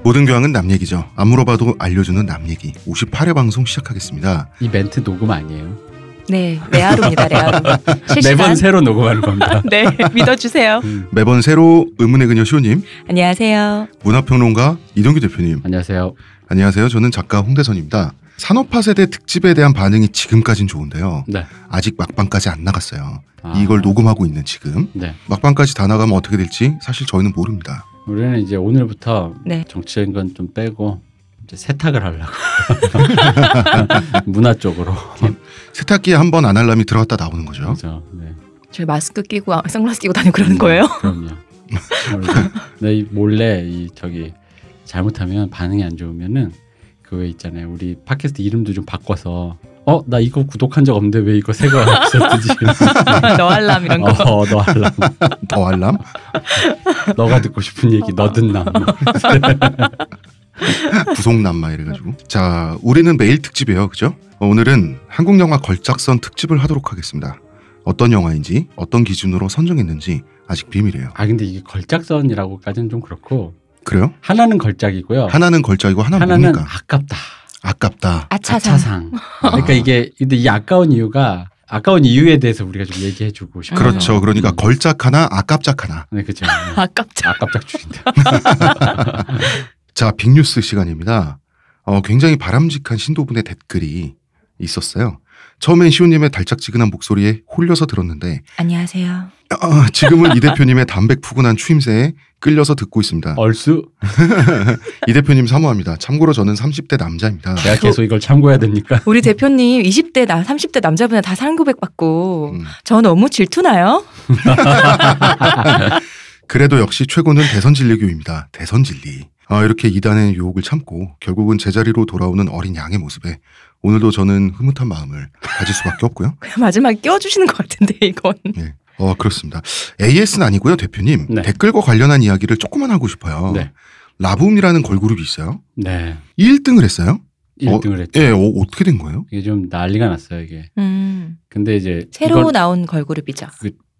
모든 교양은 남 얘기죠. 안 물어봐도 알려주는 남 얘기 58회 방송 시작하겠습니다. 이 멘트 녹음 아니에요? 네, 레아루입니다. 레아루. 실시간. 매번 새로 녹음하는 겁니다. 네, 믿어주세요. 매번 새로 의문의 그녀 시호님. 안녕하세요. 문화평론가 이동규 대표님. 안녕하세요. 안녕하세요. 저는 작가 홍대선입니다. 산업화 세대 특집에 대한 반응이 지금까진 좋은데요. 네. 아직 막방까지 안 나갔어요. 이걸 녹음하고 있는 지금. 네. 막방까지 다 나가면 어떻게 될지 사실 저희는 모릅니다. 우리는 이제 오늘부터 네. 정치적인 건 좀 빼고 이제 세탁을 하려고. 문화 쪽으로. 세탁기에 한 번 안 하려면 들어갔다 나오는 거죠. 그렇죠. 네. 저희 마스크 끼고 선글라스 끼고 다니고 그러는 거예요? 그럼요. 네, 몰래 저기 잘못하면 반응이 안 좋으면은 그거 있잖아요. 우리 팟캐스트 이름도 좀 바꿔서 나 이거 구독한 적 없는데 왜 이거 새거 에피소드지? 너 알람 이런 거. 너 알람. 더 알람? 너가 듣고 싶은 얘기 너 듣나? 부속남마 이래가지고. 자, 우리는 매일 특집이에요, 그죠? 오늘은 한국 영화 걸작선 특집을 하도록 하겠습니다. 어떤 영화인지 어떤 기준으로 선정했는지 아직 비밀이에요. 근데 이게 걸작선이라고까지는 좀 그렇고. 그래요? 하나는 걸작이고요. 하나는 걸작이고 하나는 뭡니까? 아깝다. 아차상. 그러니까 근데 이 아까운 이유에 대해서 우리가 좀 얘기해주고 싶어요. 그렇죠. 그러니까 걸작 하나, 아깝작 하나. 네, 그렇죠. 아깝작 줄인다. 자, 빅뉴스 시간입니다. 굉장히 바람직한 신도분의 댓글이 있었어요. 처음엔 시호님의 달짝지근한 목소리에 홀려서 들었는데 안녕하세요. 지금은 이 대표님의 담백푸근한 추임새에 끌려서 듣고 있습니다. 얼쑤. 이 대표님 사모합니다. 참고로 저는 30대 남자입니다. 내가 계속 이걸 참고해야 됩니까? 우리 대표님 20대 30대 남자분들 다 사랑 고백 받고 저 너무 질투나요? 그래도 역시 최고는 대선진리교입니다. 대선진리. 이렇게 이단의 유혹을 참고 결국은 제자리로 돌아오는 어린 양의 모습에 오늘도 저는 흐뭇한 마음을 가질 수밖에 없고요. 마지막에 껴주시는 것 같은데 이건. 네. 그렇습니다. AS는 아니고요, 대표님. 네. 댓글과 관련한 이야기를 조금만 하고 싶어요. 네. 라붐이라는 걸그룹이 있어요. 네. 1등을 했어요? 1등을 했죠. 예, 어떻게 된 거예요? 이게 좀 난리가 났어요, 이게. 근데 이제 새로 나온 걸그룹이죠.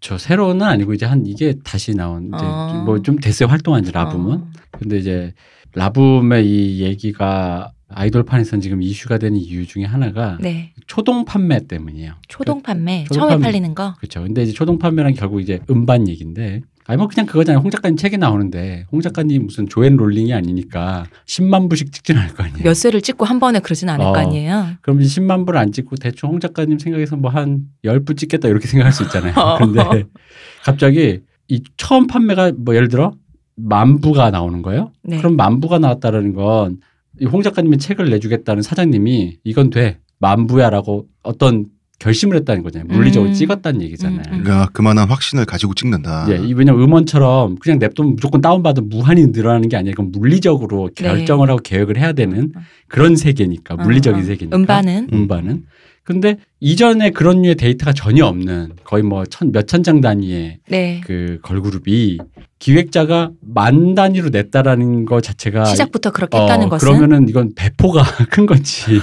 저 새로는 아니고 이제 이게 다시 나온 이제 뭐 좀 됐어요, 활동한 지 라붐은. 근데 이제 라붐의 이 얘기가 아이돌판에서는 지금 이슈가 되는 이유 중에 하나가 네. 초동 판매 때문이에요. 초동 판매. 처음에 팔리는 거. 그렇죠. 근데 이제 초동 판매란 결국 이제 음반 얘기인데 뭐 그냥 그거잖아요. 홍 작가님 책에 나오는데 홍 작가님 무슨 조앤 롤링이 아니니까 10만 부씩 찍진 않을 거 아니에요. 몇 쇄를 찍고 한 번에 그러진 않을 거 아니에요. 그럼 이제 10만 부를 안 찍고 대충 홍 작가님 생각에서 뭐 한 10부 찍겠다 이렇게 생각할 수 있잖아요. 근데 갑자기 이 처음 판매가 뭐 예를 들어 10,000부가 나오는 거예요. 네. 그럼 10,000부가 나왔다라는 건 홍 작가님이 책을 내주겠다는 사장님이 이건 돼. 10,000부야라고 어떤 결심을 했다는 거잖아요. 물리적으로 찍었다는 얘기잖아요. 그러니까 그만한 확신을 가지고 찍는다. 예, 왜냐면 음원처럼 그냥 냅두면 무조건 다운받으면 무한히 늘어나는 게 아니라 이건 물리적으로 결정을 하고 계획을 해야 되는 그런 세계니까. 물리적인 세계니까. 음반은. 근데 이전에 그런 류의 데이터가 전혀 없는 거의 뭐 몇천 장 단위의 네. 그 걸그룹이 기획자가 10,000 단위로 냈다라는 것 자체가 시작부터 그렇게 했다는 것은 그러면은 이건 배포가 큰 건지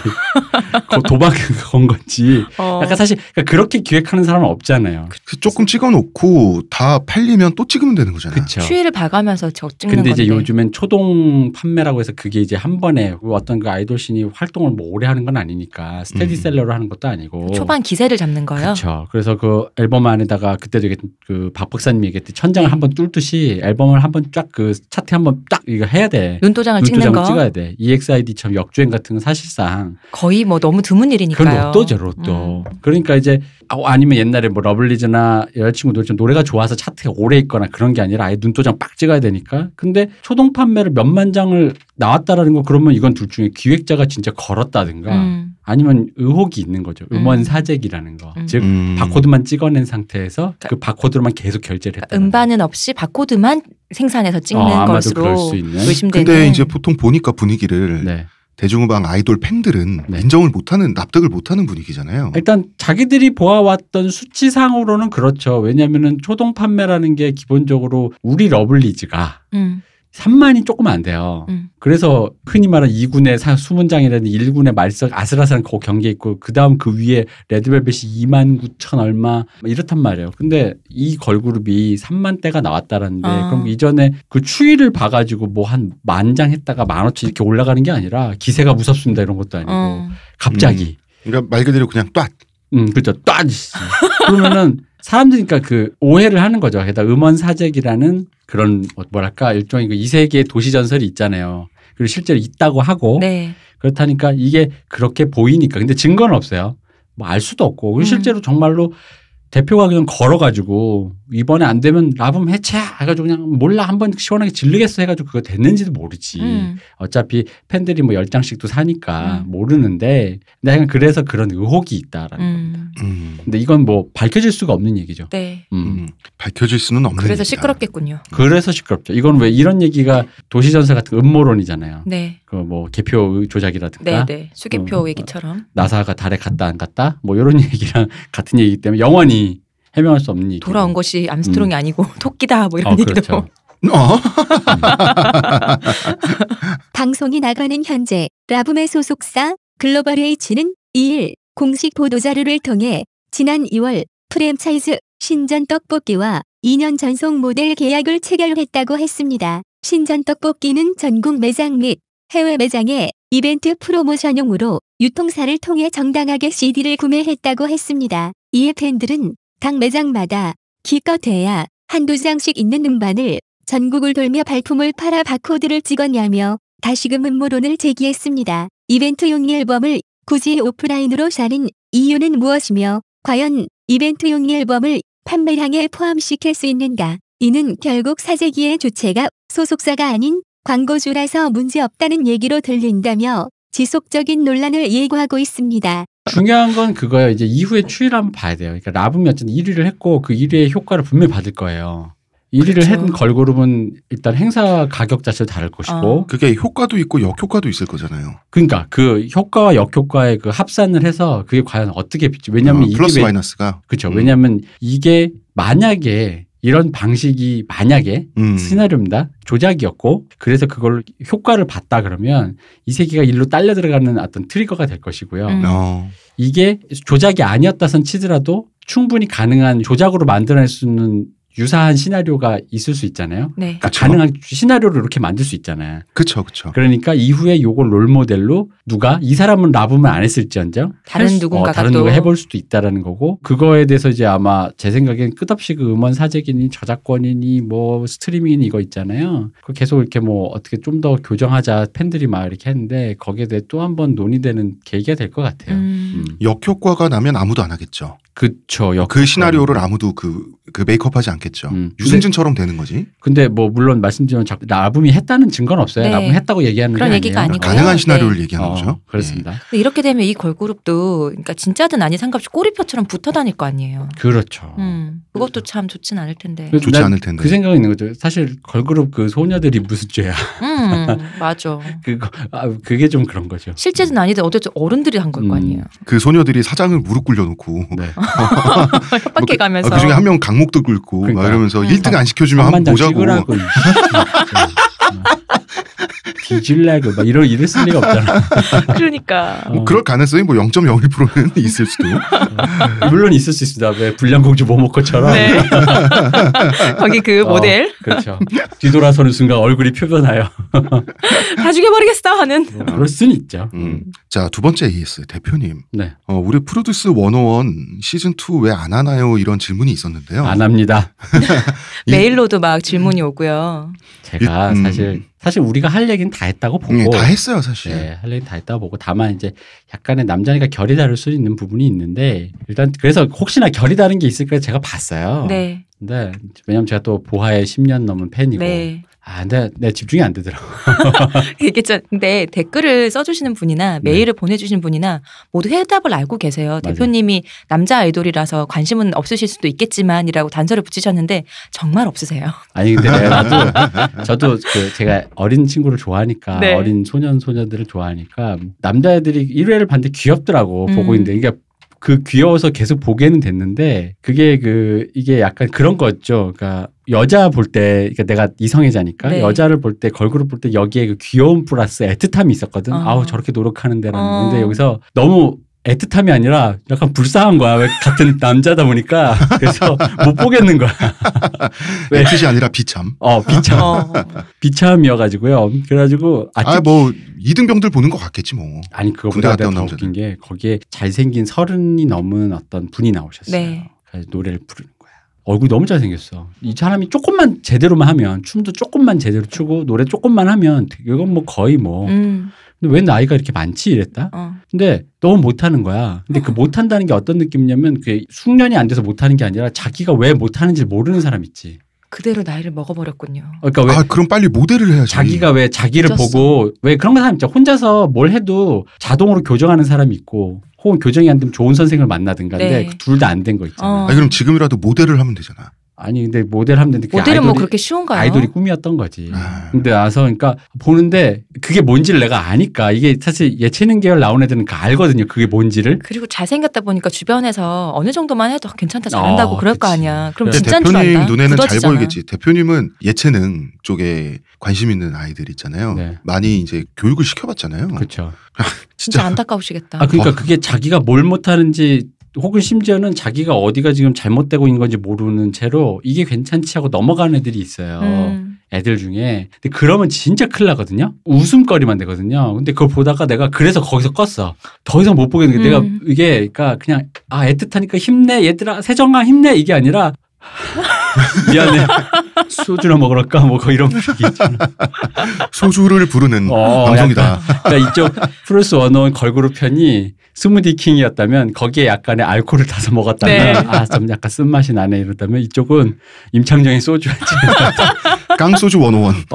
도박 건 건지 약간 사실 그렇게 기획하는 사람은 없잖아요. 조금 찍어놓고 다 팔리면 또 찍으면 되는 거잖아요. 그쵸. 추이를 봐가면서 찍는 근데 건데. 이제 요즘엔 초동 판매라고 해서 그게 이제 한 번에 어떤 그 아이돌 씬이 활동을 뭐 오래 하는 건 아니니까 스테디셀러로 하는 것도 아니고 초반 기세를 잡는 거예요. 그렇죠. 그래서 그 앨범 안에다가 그때도 그 박 박사님이 얘기했듯이 천장을 한번 뚫듯이 앨범을 한번 쫙 그 차트 한번 딱 이거 해야 돼. 눈도장을 찍는 거. 찍어야 돼. EXID처럼 역주행 같은 건 사실상 거의 뭐 너무 드문 일이니까요. 그건 로또죠, 로또. 그러니까 이제 아니면 옛날에 뭐 러블리즈나 여자친구들 좀 노래가 좋아서 차트가 오래 있거나 그런 게 아니라 아예 눈도장 빡 찍어야 되니까. 근데 초동 판매를 몇만 장을 나왔다라는 거 그러면 이건 둘 중에 기획자가 진짜 걸었다든가 아니면 의혹이 있는 거죠. 음원 사재기라는 거. 즉 바코드만 찍어낸 상태에서 그 바코드로만 계속 결제를 했다. 음반은 없이 바코드만 생산해서 찍는 것으로 의심되는. 근데 이제 보통 보니까 분위기를 네. 대중음악 아이돌 팬들은 인정을 못하는 납득을 못하는 분위기잖아요. 일단 자기들이 보아왔던 수치상으로는 그렇죠. 왜냐하면 초동 판매라는 게 기본적으로 우리 러블리즈가 3만이 조금 안 돼요. 그래서 흔히 말하는 2군의 수문장이라든 1군의 말썽 아슬아슬한 그 경기에 있고 그다음 그 위에 레드벨벳이 29,000 얼마 이렇단 말이에요. 근데 이 걸그룹이 3만 대가 나왔다라는데 그럼 이전에 그 추이를 봐가지고 뭐 한 10,000장 했다가 15,000 이렇게 올라가는 게 아니라 기세가 무섭습니다 이런 것도 아니고 갑자기. 그러니까 말 그대로 그냥 ጧ. 그렇죠. ጧ. 그러면은 사람들이 그러니까 그 오해를 하는 거죠. 게다가 음원사재기라는 그런 뭐랄까 일종의 그 2세기의 도시전설이 있잖아요. 그리고 실제로 있다고 하고 네. 그렇다니까 이게 그렇게 보이니까. 근데 증거는 없어요. 뭐 알 수도 없고. 그리고 실제로 정말로 대표가 그냥 걸어가지고 이번에 안 되면 라붐 해체 해가지고 그냥 몰라 한번 시원하게 질르겠어 해가지고 그거 됐는지도 모르지. 어차피 팬들이 뭐 10장씩도 사니까 모르는데 근데 그래서 그런 의혹이 있다라는 겁니다. 근데 이건 뭐 밝혀질 수가 없는 얘기죠. 네. 밝혀질 수는 없는 그래서 얘기다. 시끄럽겠군요. 그래서 시끄럽죠. 이건 왜 이런 얘기가 도시전설 같은 음모론이잖아요. 네. 그 뭐 개표 조작이라든가. 네. 수개표 얘기처럼. 나사가 달에 갔다 안 갔다 뭐 이런 얘기랑 같은 얘기이기 때문에 영원히 해명할 수 없는 얘기. 돌아온 것이 암스트롱이 아니고 토끼다 뭐 이런 얘기도. 그렇죠. 방송이 나가는 현재 라붐의 소속사 글로벌 H는 2일 공식 보도자료를 통해 지난 2월 프랜차이즈 신전 떡볶이와 2년 전속 모델 계약을 체결했다고 했습니다. 신전 떡볶이는 전국 매장 및 해외 매장에 이벤트 프로모션용으로 유통사를 통해 정당하게 CD를 구매했다고 했습니다. 이에 팬들은 각 매장마다 기껏해야 한두 장씩 있는 음반을 전국을 돌며 발품을 팔아 바코드를 찍었냐며 다시금 음모론을 제기했습니다. 이벤트 용이 앨범을 굳이 오프라인으로 사는 이유는 무엇이며 과연 이벤트 용이 앨범을 판매량에 포함시킬 수 있는가? 이는 결국 사재기의 주체가 소속사가 아닌 광고주라서 문제없다는 얘기로 들린다며 지속적인 논란을 예고하고 있습니다. 중요한 건 그거예요. 이제 이후의 추이를 한번 봐야 돼요. 그러니까 라붐이 어쨌든 1위를 했고 그 1위의 효과를 분명히 받을 거예요. 1위를 그렇죠. 한 걸그룹은 일단 행사 가격 자체도 다를 것이고 그게 효과도 있고 역효과도 있을 거잖아요. 그러니까 그 효과와 역효과의 그 합산을 해서 그게 과연 어떻게 비치? 왜냐하면 이게 플러스 마이너스가 그렇죠. 왜냐하면 이게 만약에 이런 방식이 만약에 시나리오입니다. 조작이었고 그래서 그걸 효과를 봤다 그러면 이 세계가 일로 딸려 들어가는 어떤 트리거가 될 것이고요. 이게 조작이 아니었다선 치더라도 충분히 가능한 조작으로 만들어낼 수 있는 유사한 시나리오가 있을 수 있잖아요. 네. 그러니까 가능한 시나리오를 이렇게 만들 수 있잖아요. 그렇죠. 그러니까 이후에 요걸 롤모델로 누가 이 사람은 라붐을 안 했을지언정 다른 누군가가 다른 누가 해볼 수도 있다라는 거고 그거에 대해서 이제 아마 제 생각엔 끝없이 그 음원 사재기니 저작권이니 뭐 스트리밍이니 이거 있잖아요. 그 계속 이렇게 뭐 어떻게 좀 더 교정하자 팬들이 막 이렇게 했는데 거기에 대해 또 한 번 논의되는 계기가 될 것 같아요. 역효과가 나면 아무도 안 하겠죠. 그쵸. 그 시나리오를 아무도 그 메이크업하지 않겠죠. 유승진처럼 되는 거지. 근데 뭐 물론 말씀드리면 라붐이 했다는 증거는 없어요. 네. 라붐이 했다고 얘기하는 그런 게 얘기가 아니에요. 아니고요. 가능한 시나리오를 네. 얘기하는 거죠. 그렇습니다. 근데 이렇게 되면 이 걸그룹도 그러니까 진짜든 아닌 상관없이 꼬리표처럼 붙어 다닐 거 아니에요. 그렇죠. 그것도 참 좋진 않을 텐데. 좋지 않을 텐데. 그 생각이 있는 거죠. 사실 걸그룹 그 소녀들이 무슨 죄야. 맞아. 그게 좀 그런 거죠. 실제는 아니든 어쨌든 어른들이 한 걸 거 아니에요. 그 소녀들이 사장을 무릎 굴려놓고 네. 협박해 가면서. 그 중에 한 명 강목도 굴고 그러니까. 막 이러면서 1등 안 시켜주면 한번 보자고. 뒤질라고 막 이럴 쓸 리가 없잖아. 그러니까. 뭐 그럴 가능성이 뭐 0.01%는 있을 수도. 물론 있을 수 있습니다. 왜 불량공주 모모코처럼. 네. 거기 그 모델. 그렇죠. 뒤돌아서는 순간 얼굴이 표변하여. 다 죽여버리겠어 하는. 그럴 수는 있죠. 자, 두 번째 AS 대표님. 네. 우리 프로듀스 101 시즌 2 왜 안 하나요? 이런 질문이 있었는데요. 안 합니다. 메일로도 막 질문이 오고요. 제가 사실 우리가 할 얘기는 다 했다고 보고. 다 했어요, 사실. 네, 할 얘기는 다 했다고 보고 다만 이제 약간의 남자니까 결이 다를 수 있는 부분이 있는데 일단 그래서 혹시나 결이 다른 게 있을까 제가 봤어요. 네. 근데 왜냐면 제가 또 보하의 10년 넘은 팬이고. 네. 근데 내 집중이 안 되더라고. 이게 근데 댓글을 써주시는 분이나 메일을 보내주시는 분이나 모두 해답을 알고 계세요. 맞아요. 대표님이 남자 아이돌이라서 관심은 없으실 수도 있겠지만이라고 단서를 붙이셨는데 정말 없으세요. 아니 근데 저도 제가 어린 친구를 좋아하니까 네. 어린 소녀들을 좋아하니까 남자애들이 1회를 봤는데 귀엽더라고 보고 있는데 이게 그 귀여워서 계속 보게는 됐는데 그게 이게 약간 그런 거였죠. 그러니까 여자 볼 때, 그러니까 내가 이성애자니까 네. 여자를 볼 때 걸그룹 볼 때 여기에 그 귀여움 플러스 애틋함이 있었거든. 아우 저렇게 노력하는데라는. 근데 여기서 너무 애틋함이 아니라 약간 불쌍한 거야. 왜 같은 남자다 보니까 그래서 못 보겠는 거야. 왜 애틋이 아니라 비참. 비참. 비참이어가지고요. 그래가지고 뭐 이등병들 보는 것 같겠지 뭐. 아니 그거보다 내가 더 웃긴 게 거기에 잘생긴 30이 넘은 어떤 분이 나오셨어요. 네. 그래서 노래를 부르는 거야. 얼굴이 너무 잘생겼어. 이 사람이 조금만 제대로만 하면 춤도 조금만 제대로 추고 노래 조금만 하면 이건 뭐 거의 뭐. 근데 왜 나이가 이렇게 많지 이랬다. 근데 너무 못하는 거야. 근데 그 못한다는 게 어떤 느낌이냐면 그 숙련이 안 돼서 못하는 게 아니라 자기가 왜 못하는지 모르는 사람 있지. 그대로 나이를 먹어버렸군요. 그러니까 왜 그럼 빨리 모델을 해야지. 자기가 왜 자기를 늦었어. 보고 왜 그런 사람 있죠. 혼자서 뭘 해도 자동으로 교정하는 사람이 있고 혹은 교정이 안 되면 좋은 선생을 만나든가. 근데 네. 둘 다 안 된 거 있잖아. 그럼 지금이라도 모델을 하면 되잖아. 아니 근데 모델 하면 되는데 모델은 뭐 그렇게 쉬운가요? 아이돌이 꿈이었던 거지. 근데 와서 그러니까 보는데 그게 뭔지를 내가 아니까 이게 사실 예체능 계열 나온 애들은 알거든요. 그게 뭔지를. 그리고 잘생겼다 보니까 주변에서 어느 정도만 해도 괜찮다 잘한다고 그럴 거 그치. 아니야. 그럼 근데 진짜 대표님 좋아한다. 눈에는 잘 굳어지잖아. 보이겠지. 대표님은 예체능 쪽에 관심 있는 아이들 있잖아요. 네. 많이 이제 교육을 시켜봤잖아요. 그렇죠. 진짜 안타까우시겠다. 그러니까 그게 자기가 뭘 못하는지 혹은 심지어는 자기가 어디가 지금 잘못되고 있는 건지 모르는 채로 이게 괜찮지 하고 넘어가는 애들이 있어요. 애들 중에. 근데 그러면 진짜 큰일 나거든요. 웃음거리만 되거든요. 근데 그걸 보다가 내가 그래서 거기서 껐어. 더 이상 못 보겠는 게 내가 이게 그러니까 그냥 애틋하니까 힘내 얘들아 세정아 힘내 이게 아니라 미안해 소주나 먹으러 가 뭐 이런 분위기 있잖아. 소주를 부르는 방송이다. 그러니까 이쪽 플러스 원어원 걸그룹 편이 스무디 킹이었다면 거기에 약간의 알코올을 타서 먹었다면 네. 좀 약간 쓴맛이 나네 이러다면 이쪽은 임창정의 소주 깡소주 101.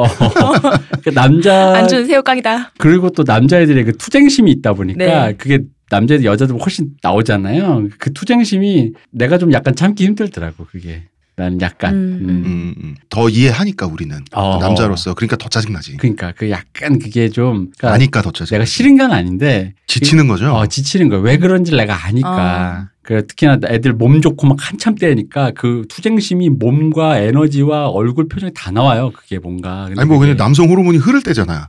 그 남자 안주는 새우깡이다. 그리고 또 남자애들의 그 투쟁심이 있다 보니까 네. 그게 남자애들 여자들 훨씬 나오잖아요. 그 투쟁심이 내가 좀 약간 참기 힘들더라고 그게. 나는 약간 더 이해하니까 우리는 남자로서 그러니까 더 짜증나지. 그러니까 그 약간 그게 좀 그러니까 아니까 더 짜증. 내가 싫은 건 아닌데 지치는 거죠. 지치는 거야. 왜 그런지 내가 아니까. 그 특히나 애들 몸 좋고 막 한참 때니까 그 투쟁심이 몸과 에너지와 얼굴 표정이 다 나와요. 그게 뭔가. 아니 뭐 그냥 남성 호르몬이 흐를 때잖아.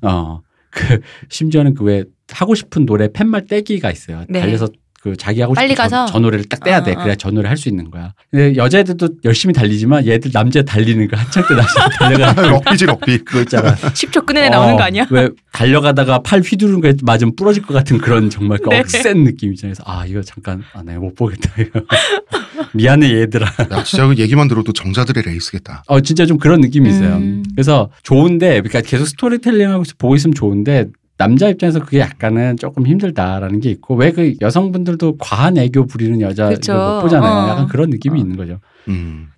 그 심지어는 그 왜 하고 싶은 노래 팻말 떼기가 있어요. 네. 달려서 그 자기 하고 빨리 싶은 가서? 저 노래를 딱 떼야 돼. 그래야 저 노래 할 수 있는 거야. 근데 여자애들도 열심히 달리지만 얘들 남자 달리는 거 한창 때 다시 달려가는 럭비지 럭비. 그거 있잖아. 10초 끄는 애 나오는 거 아니야? 왜 달려가다가 팔 휘두르는 거에 맞으면 부러질 것 같은 그런 정말 네. 억센 느낌이잖아요. 그래서 이거 잠깐 내가 못 보겠다. 이거. 미안해 얘들아. 야, 진짜 그 얘기만 들어도 정자들의 레이스겠다. 진짜 좀 그런 느낌이 있어요. 그래서 좋은데 그러니까 계속 스토리텔링하고 보고 있으면 좋은데 남자 입장에서 그게 약간은 조금 힘들다라는 게 있고 왜 그 여성분들도 과한 애교 부리는 여자 그쵸. 못 보잖아요. 약간 그런 느낌이 있는 거죠.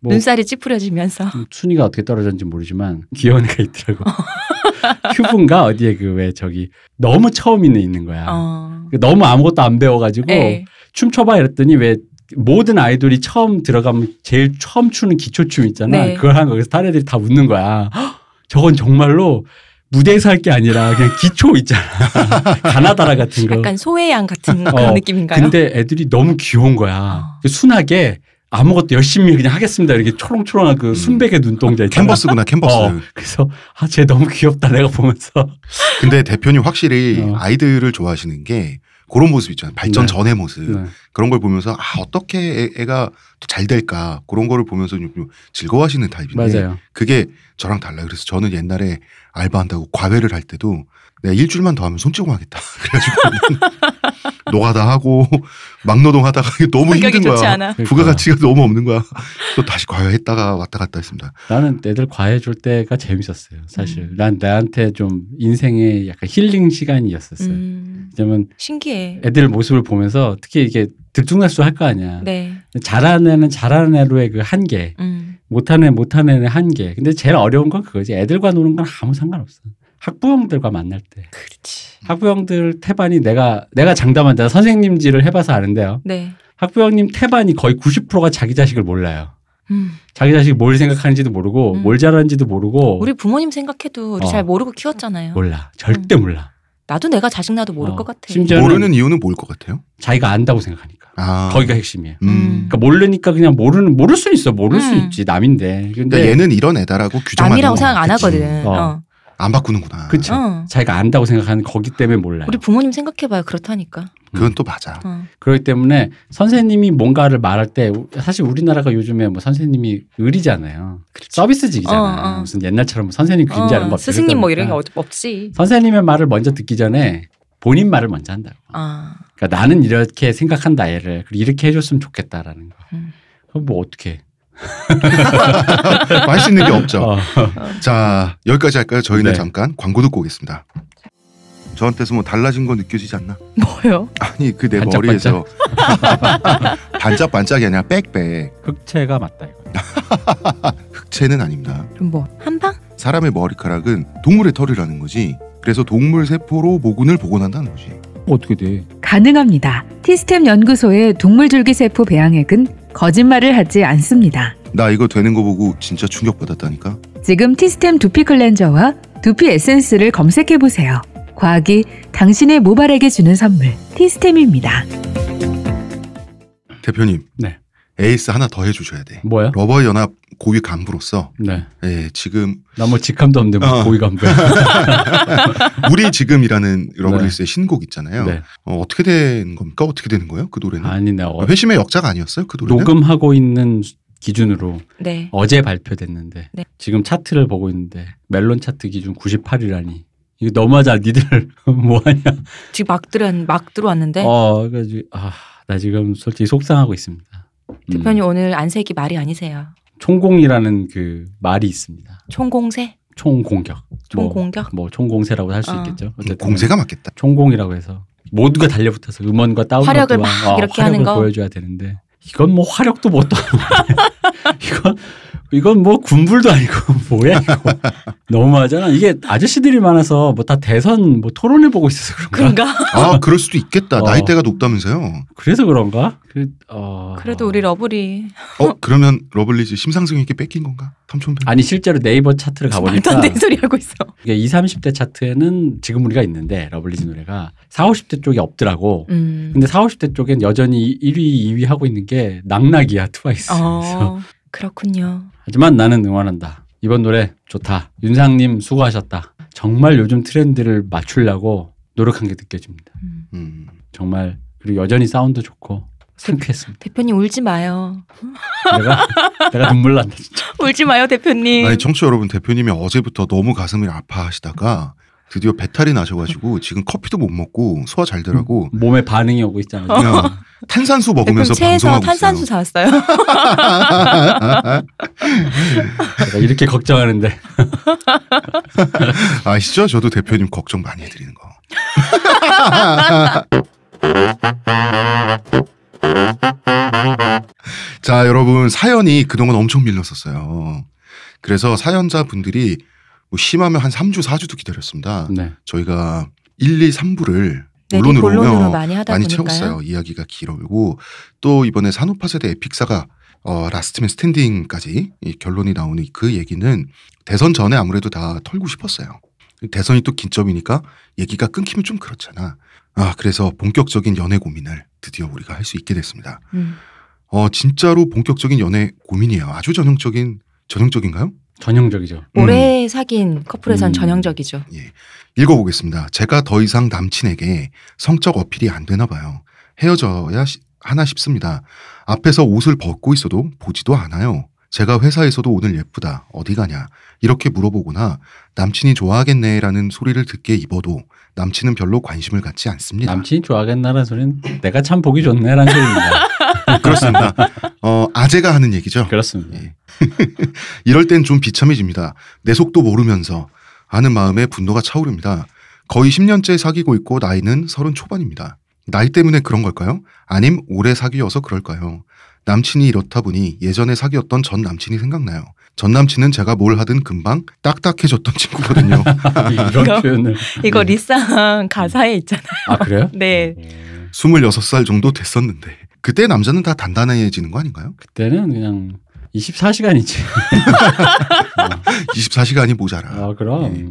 뭐 눈살이 찌푸려지면서. 순위가 어떻게 떨어졌는지 모르지만 귀여운 애가 있더라고. 큐브인가 어디에 그 왜 저기 너무 처음 있는 거야. 너무 아무것도 안 배워가지고 에이. 춤춰봐 이랬더니 왜 모든 아이돌이 처음 들어가면 제일 처음 추는 기초춤 있잖아. 네. 그걸 한 거기서 다른 애들이 다 웃는 거야. 헉, 저건 정말로 무대에서 할 게 아니라 그냥 기초 있잖아. 가나다라 같은 거. 약간 소외양 같은 그런 느낌인가요? 근데 애들이 너무 귀여운 거야. 순하게 아무것도 열심히 그냥 하겠습니다. 이렇게 초롱초롱한 그 순백의 눈동자 있잖아. 캔버스구나 캔버스. 그래서 쟤 너무 귀엽다 내가 보면서. 근데 대표님 확실히 아이들을 좋아하시는 게 그런 모습 있잖아요. 발전 전의 모습. 그런 걸 보면서 어떻게 애가 잘 될까 그런 거를 보면서 좀 즐거워하시는 타입인데 맞아요. 그게 저랑 달라요. 그래서 저는 옛날에 알바한다고 과외를 할 때도 내가 일주일만 더 하면 손찌검 하겠다. 그래가지고 노가다 하고 막노동 하다가 너무 힘든 좋지 거야. 않아. 부가가치가 너무 없는 거야. 또 다시 과외했다가 왔다 갔다 했습니다. 나는 애들 과외 줄 때가 재밌었어요. 사실 난 나한테 좀 인생의 약간 힐링 시간이었었어요. 왜냐면 신기해. 애들 모습을 보면서 특히 이게 들쑥날쑥 할 거 아니야. 네. 잘하는 애는 잘하는 애로의 그 한계, 못하는 애는 한계. 근데 제일 어려운 건 그거지. 애들과 노는 건 아무 상관없어. 학부형들과 만날 때. 그렇지. 학부형들 태반이 내가 장담한 내가 선생님질을 해봐서 아는데요. 네. 학부형님 태반이 거의 90%가 자기 자식을 몰라요. 자기 자식이 뭘 생각하는지도 모르고 뭘 잘하는지도 모르고. 우리 부모님 생각해도 우리 잘 모르고 키웠잖아요. 몰라. 절대 몰라. 나도 내가 자식 낳아도 모를 것 같아. 심지어는 모르는 이유는 뭘 것 같아요? 자기가 안다고 생각하니까. 거기가 핵심이에요. 그러니까 모르니까 그냥 모를 수 있어. 모를 수 있지. 남인데. 근데 그러니까 얘는 이런 애다라고 규정하는 남이라고 생각 안 하거든. 안 바꾸는구나. 그렇죠. 자기가 안다고 생각하는 거기 때문에 몰라요. 우리 부모님 생각해봐요. 그렇다니까. 그건 또 맞아. 그렇기 때문에 선생님이 뭔가를 말할 때 사실 우리나라가 요즘에 뭐 선생님이 의리잖아요. 그렇죠. 서비스직이잖아요. 무슨 옛날처럼 뭐 선생님 그림자는 거 없어요. 스승님 뭐 이런 게 없지. 선생님의 말을 먼저 듣기 전에 본인 말을 먼저 한다고. 그러니까 나는 이렇게 생각한다 얘를. 그리고 이렇게 해줬으면 좋겠다라는 거. 그럼 뭐 어떻게? 할 수 있는 게 없죠. 자, 여기까지 할까요? 저희는 잠깐 광고 듣고 오겠습니다. 저한테서 뭐 달라진 거 느껴지지 않나? 뭐요? 아니 그 내 머리에서 반짝반짝이 아니라 빽빽. 흑채가 맞다 이거. 흑채는 아닙니다. 그럼 뭐 한방? 사람의 머리카락은 동물의 털이라는 거지. 그래서 동물 세포로 모근을 복원한다는 거지. 어떻게 돼? 가능합니다. 티스템 연구소의 동물줄기세포 배양액은 거짓말을 하지 않습니다. 나 이거 되는 거 보고 진짜 충격받았다니까. 지금 티스템 두피 클렌저와 두피 에센스를 검색해보세요. 과학이 당신의 모발에게 주는 선물 티스템입니다. 대표님. 네. 에이스 하나 더 해주셔야 돼. 뭐야? 러버 연합 고위 간부로서. 네. 예, 지금. 나 뭐 직함도 없는데 뭐 고위 간부야. 우리 지금이라는 러블리스의 신곡 있잖아요. 네. 어떻게 된 겁니까? 어떻게 되는 거예요? 그 노래는? 아니, 회심의 역자가 아니었어요? 그 노래는? 녹음하고 있는 기준으로 네. 어제 발표됐는데 네. 지금 차트를 보고 있는데 멜론 차트 기준 98이라니. 이거 너무하잖아. 니들 뭐하냐. 지금 막 들어왔는데. 그래가지고 나 지금 솔직히 속상하고 있습니다. 대표님 오늘 안색이 말이 아니세요. 총공이라는 그 말이 있습니다. 총공세? 총공격. 총공격? 뭐 총공세라고 할 수 있겠죠. 어쨌든 공세가 맞겠다. 총공이라고 해서 모두가 달려붙어서 음원과 다운로드와 화력을 막 이렇게 하는 거 보여줘야 되는데 이건 뭐 화력도 못 이건 뭐 군불도 아니고 뭐야 이거. 너무하잖아. 이게 아저씨들이 많아서 뭐 다 대선 뭐 토론을 보고 있어서 그런가? 그럴 수도 있겠다. 나이대가 높다면서요. 그래서 그런가? 그래도 우리 러블이. 그러면 러블리즈 심상정 에게 뺏긴 건가? 탐촌 아니 실제로 네이버 차트를 가보니까 말도 안 되는 소리 하고 있어. 이게 20, 30대 차트에는 지금 우리가 있는데 러블리즈 노래가 40, 50대 쪽이 없더라고. 근데 40, 50대 쪽엔 여전히 1위, 2위 하고 있는 게 낙낙이야 트와이스. 그렇군요. 하지만 나는 응원한다. 이번 노래 좋다. 윤상님 수고하셨다. 정말 요즘 트렌드를 맞추려고 노력한 게 느껴집니다. 정말 그리고 여전히 사운드 좋고 상쾌했습니다. 대표님 울지 마요. 내가 눈물 난다 진짜. 울지 마요 대표님. 아니 청취자 여러분, 대표님이 어제부터 너무 가슴을 아파하시다가 드디어 배탈이 나셔가지고 지금 커피도 못 먹고 소화 잘 되라고 몸에 반응이 오고 있잖아요. 그냥 탄산수 먹으면서 방송하고 탄산수 있어요. 사왔어요. 제가 이렇게 걱정하는데 아시죠? 저도 대표님 걱정 많이 해드리는 거. 자, 여러분 사연이 그동안 엄청 밀렸었어요. 그래서 사연자분들이 뭐 심하면 한 3주, 4주도 기다렸습니다. 네. 저희가 1, 2, 3부를 본론으로 많이 하다 많이 보니까요. 채웠어요. 이야기가 길어고 또 이번에 산업화 세대 에픽사가 라스트맨 스탠딩까지 이 결론이 나오는 그 얘기는 대선 전에 아무래도 다 털고 싶었어요. 대선이 또 긴점이니까 얘기가 끊기면 좀 그렇잖아. 그래서 본격적인 연애 고민을 드디어 우리가 할 수 있게 됐습니다. 진짜로 본격적인 연애 고민이에요. 아주 전형적인가요? 전형적이죠. 오래 사귄 커플에선 전형적이죠. 예. 읽어보겠습니다. 제가 더 이상 남친에게 성적 어필이 안 되나 봐요. 헤어져야 하나 싶습니다. 앞에서 옷을 벗고 있어도 보지도 않아요. 제가 회사에서도 오늘 예쁘다, 어디 가냐 이렇게 물어보거나 남친이 좋아하겠네라는 소리를 듣게 입어도 남친은 별로 관심을 갖지 않습니다. 남친이 좋아하겠나라는 소리는 내가 참 보기 좋네라는 소리입니다. 그렇습니다. 아재가 하는 얘기죠. 그렇습니다. 예. 이럴 땐 좀 비참해집니다. 내 속도 모르면서 하는 마음에 분노가 차오릅니다. 거의 10년째 사귀고 있고 나이는 30 초반입니다. 나이 때문에 그런 걸까요? 아님 오래 사귀어서 그럴까요? 남친이 이렇다 보니 예전에 사귀었던 전 남친이 생각나요. 전 남친은 제가 뭘 하든 금방 딱딱해졌던 친구거든요. 이런 표현을. 이거 리쌍 가사에 있잖아요. 아 그래요? 네. 26살 정도 됐었는데 그때 남자는 다 단단해지는 거 아닌가요? 그때는 그냥 24시간이지. 24시간이 모자라. 그럼. 예.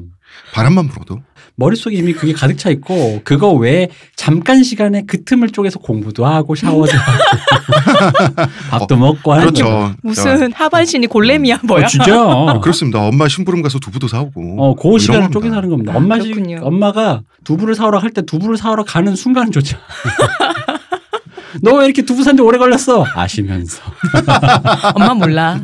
바람만 불어도. 머릿속에 이미 그게 가득 차 있고 그거 외에 잠깐 시간에 그 틈을 쪼개서 공부도 하고 샤워도 하고 밥도 먹고 하는 그렇죠. 무슨 하반신이 골렘이야 뭐야? 진짜. 그렇습니다. 엄마 심부름 가서 두부도 사오고. 그 시간을 쪼개서 하는 겁니다. 그렇군요. 엄마가 두부를 사오러 할 때 두부를 사오러 가는 순간조차 너 왜 이렇게 두부 산지 오래 걸렸어? 아시면서. 엄마 몰라.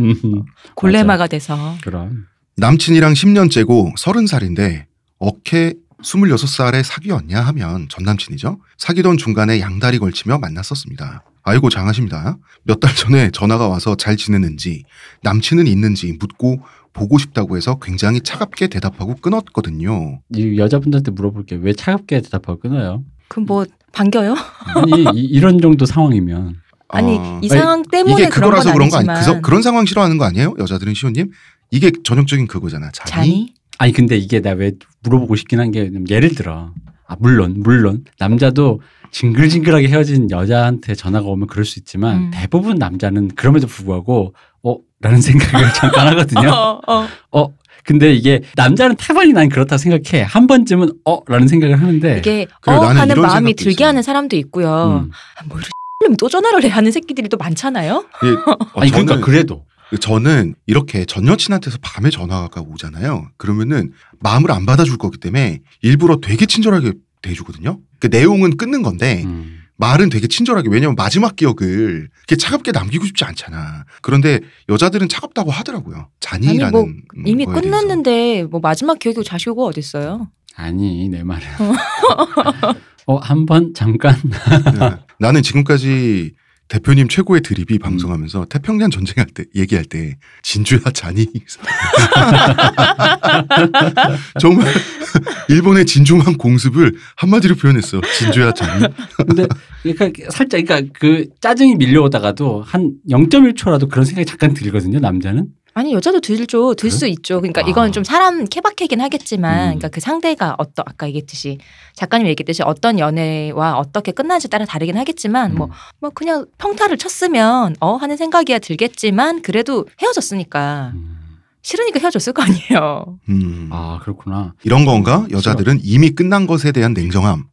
골레마가 돼서. 그럼. 남친이랑 10년째고 30살인데 어케 26살에 사귀었냐 하면 전남친이죠. 사귀던 중간에 양다리 걸치며 만났었습니다. 아이고 장하십니다. 몇 달 전에 전화가 와서 잘 지내는지 남친은 있는지 묻고 보고 싶다고 해서 굉장히 차갑게 대답하고 끊었거든요. 이 여자분들한테 물어볼게요. 왜 차갑게 대답하고 끊어요? 그럼 뭐 반겨요? 아니 이런 정도 상황이면. 아니 이 상황 때문에 이게 그거라서 그런 거 아니지만 그런 상황 싫어하는 거 아니에요? 여자들은 시호님? 이게 전형적인 그거잖아. 자니? 아니 근데 이게 내가 왜 물어보고 싶긴 한 게 예를 들어 물론 남자도 징글징글하게 헤어진 여자한테 전화가 오면 그럴 수 있지만 대부분 남자는 그럼에도 불구하고 라는 생각을 잠깐 하거든요. 근데 이게 남자는 태반이 난 그렇다 생각해. 한 번쯤은 라는 생각을 하는데 이게 나는 하는 이런 마음이 생각도 들게 있어요. 하는 사람도 있고요. 뭐 이런 또 전화를 해 하는 새끼들이 또 많잖아요. 아니 그러니까 그래도 저는 이렇게 전 여친한테서 밤에 전화가 오잖아요. 그러면은 마음을 안 받아줄 거기 때문에 일부러 되게 친절하게 대해주거든요. 그 내용은 끊는 건데 말은 되게 친절하게. 왜냐면 마지막 기억을 이렇게 차갑게 남기고 싶지 않잖아. 그런데 여자들은 차갑다고 하더라고요. 잔이라는 아니 뭐 이미 거에 끝났는데 뭐 마지막 기억이 자시고 어딨어요. 아니 내 말은 한번 잠깐 네. 나는 지금까지 대표님 최고의 드립이 방송하면서 태평양 전쟁할 때 얘기할 때 진주야 자니 정말 일본의 진중한 공습을 한마디로 표현했어. 진주야 자니. 근데 그러니까 살짝 그 짜증이 밀려오다가도 한 0.1초라도 그런 생각이 잠깐 들거든요. 남자는. 아니 여자도 들죠. 들 수 있죠. 그러니까 이건 좀 사람 케바케긴 하겠지만 그러니까 그 상대가 아까 얘기했듯이 작가님 얘기했듯이 어떤 연애와 어떻게 끝나는지 따라 다르긴 하겠지만 뭐 그냥 평타를 쳤으면 하는 생각이야 들겠지만 그래도 헤어졌으니까 싫으니까 헤어졌을 거 아니에요. 아 그렇구나. 이런 건가? 여자들은 이미 끝난 것에 대한 냉정함.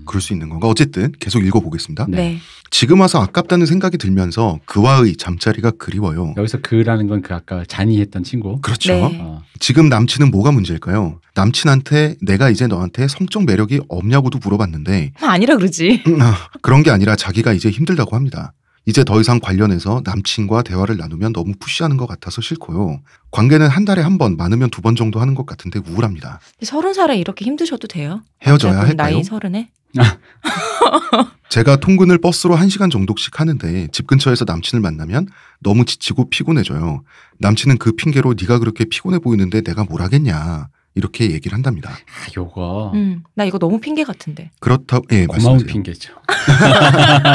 그럴 수 있는 건가? 어쨌든 계속 읽어보겠습니다. 네. 지금 와서 아깝다는 생각이 들면서 그와의 잠자리가 그리워요. 여기서 그라는 건 그 아까 잔이 했던 친구. 그렇죠. 네. 지금 남친은 뭐가 문제일까요? 남친한테 내가 이제 너한테 성적 매력이 없냐고도 물어봤는데 아니라 그러지. 그런 게 아니라 자기가 이제 힘들다고 합니다. 이제 더 이상 관련해서 남친과 대화를 나누면 너무 푸시하는 것 같아서 싫고요. 관계는 한 달에 한 번, 많으면 2번 정도 하는 것 같은데 우울합니다. 30살에 이렇게 힘드셔도 돼요? 헤어져야 할까요? 나이 30에? 제가 통근을 버스로 1시간 정도씩 하는데 집 근처에서 남친을 만나면 너무 지치고 피곤해져요. 남친은 그 핑계로 네가 그렇게 피곤해 보이는데 내가 뭘 하겠냐 이렇게 얘기를 한답니다. 요거 나 이거 너무 핑계 같은데. 그렇다고 고마운 말씀하세요. 핑계죠.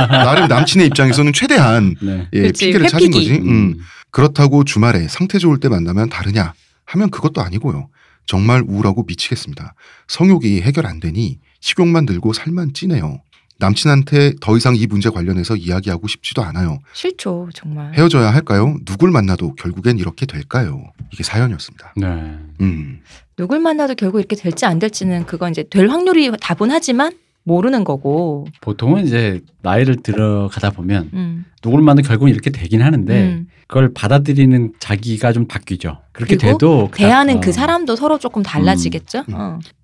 나름 남친의 입장에서는 최대한 네. 그치, 핑계를 찾은 거지. 회피기. 그렇다고 주말에 상태 좋을 때 만나면 다르냐 하면 그것도 아니고요. 정말 우울하고 미치겠습니다. 성욕이 해결 안 되니 식욕만 들고 살만 찌네요. 남친한테 더 이상 이 문제 관련해서 이야기하고 싶지도 않아요. 싫죠 정말. 헤어져야 할까요? 누굴 만나도 결국엔 이렇게 될까요? 이게 사연이었습니다. 네. 누굴 만나도 결국 이렇게 될지 안 될지는 그건 이제 될 확률이 다분하지만 모르는 거고. 보통은 이제 나이를 들어가다 보면 누구를 만나도 결국은 이렇게 되긴 하는데 그걸 받아들이는 자기가 좀 바뀌죠. 그렇게 돼도 대하는 그 사람도 서로 조금 달라지겠죠.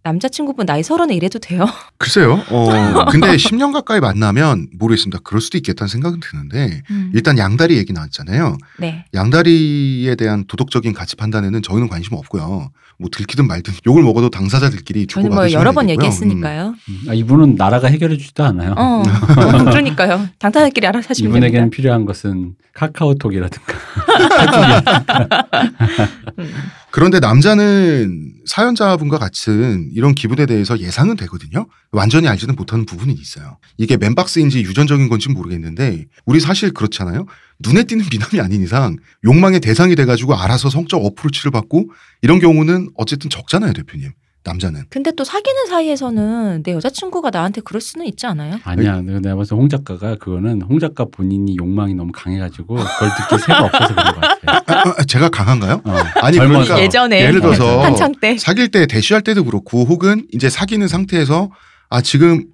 남자친구분 나이 30에 이래도 돼요? 글쎄요. 근데 10년 가까이 만나면 모르겠습니다. 그럴 수도 있겠다는 생각은 드는데 일단 양다리 얘기 나왔잖아요. 네. 양다리에 대한 도덕적인 가치 판단에는 저희는 관심 없고요. 뭐 들키든 말든 욕을 먹어도 당사자들끼리 저는 주고받으시면 뭐 여러 번 되겠고요. 얘기했으니까요. 이분은 나라가 해결해 주지도 않아요. 그러니까요. 당사자끼리 알아서 하시면 됩니다. 이분에게는 필요한 것은 카카오톡이라든가. 그런데 남자는 사연자분과 같은 이런 기분에 대해서 예상은 되거든요. 완전히 알지는 못하는 부분이 있어요. 이게 맨박스인지 유전적인 건지 모르겠는데 우리 사실 그렇잖아요. 눈에 띄는 미남이 아닌 이상 욕망의 대상이 돼가지고 알아서 성적 어프로치를 받고 이런 경우는 어쨌든 적잖아요, 대표님. 남자는. 근데 또 사귀는 사이에서는 내 여자친구가 나한테 그럴 수는 있지 않아요? 아니야. 내가 봤을 때 홍 작가가 그거는 홍 작가 본인이 욕망이 너무 강해가지고 그걸 느낄 새가 없어서 그런 것 같아요. 제가 강한가요? 아니 그러니까 예전에 예를 들어서 한창 때 사귈 때 대시할 때도 그렇고 혹은 이제 사귀는 상태에서 지금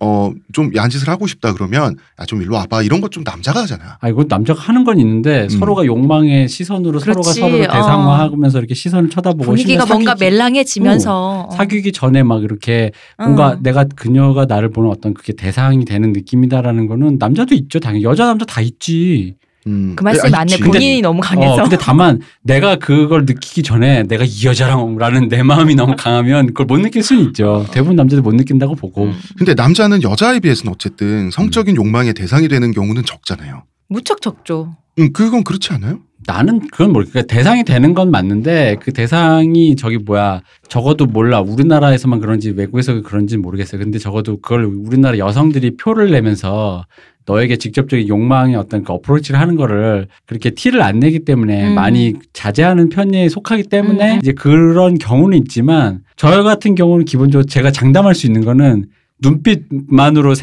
좀 야한짓을 하고 싶다 그러면 좀 일로 와봐 이런 것 좀 남자가 하잖아. 이건 남자가 하는 건 있는데 서로가 욕망의 시선으로 그렇지. 서로가 서로를 대상화하면서 이렇게 시선을 쳐다보고 분위기가 뭔가 멜랑해지면서 사귀기 전에 막 이렇게 뭔가 내가 그녀가 나를 보는 어떤 그게 대상이 되는 느낌이다라는 거는 남자도 있죠. 당연히 여자 남자 다 있지. 그 말씀이 맞네. 본인이 너무 강해서. 근데 다만 내가 그걸 느끼기 전에 내가 이 여자랑라는 내 마음이 너무 강하면 그걸 못 느낄 수는 있죠. 대부분 남자들 못 느낀다고 보고. 근데 남자는 여자에 비해서는 어쨌든 성적인 욕망의 대상이 되는 경우는 적잖아요. 무척 적죠. 그건 그렇지 않아요? 나는 그건 모르겠어. 대상이 되는 건 맞는데 그 대상이 적어도 몰라. 우리나라에서만 그런지 외국에서 그런지 모르겠어요. 근데 적어도 그걸 우리나라 여성들이 표를 내면서 너에게 직접적인 욕망의 어떤 그 어프로치를 하는 거를 그렇게 티를 안 내기 때문에 많이 자제하는 편에 속하기 때문에 이제 그런 경우는 있지만 저 같은 경우는 기본적으로 제가 장담할 수 있는 거는 눈빛만으로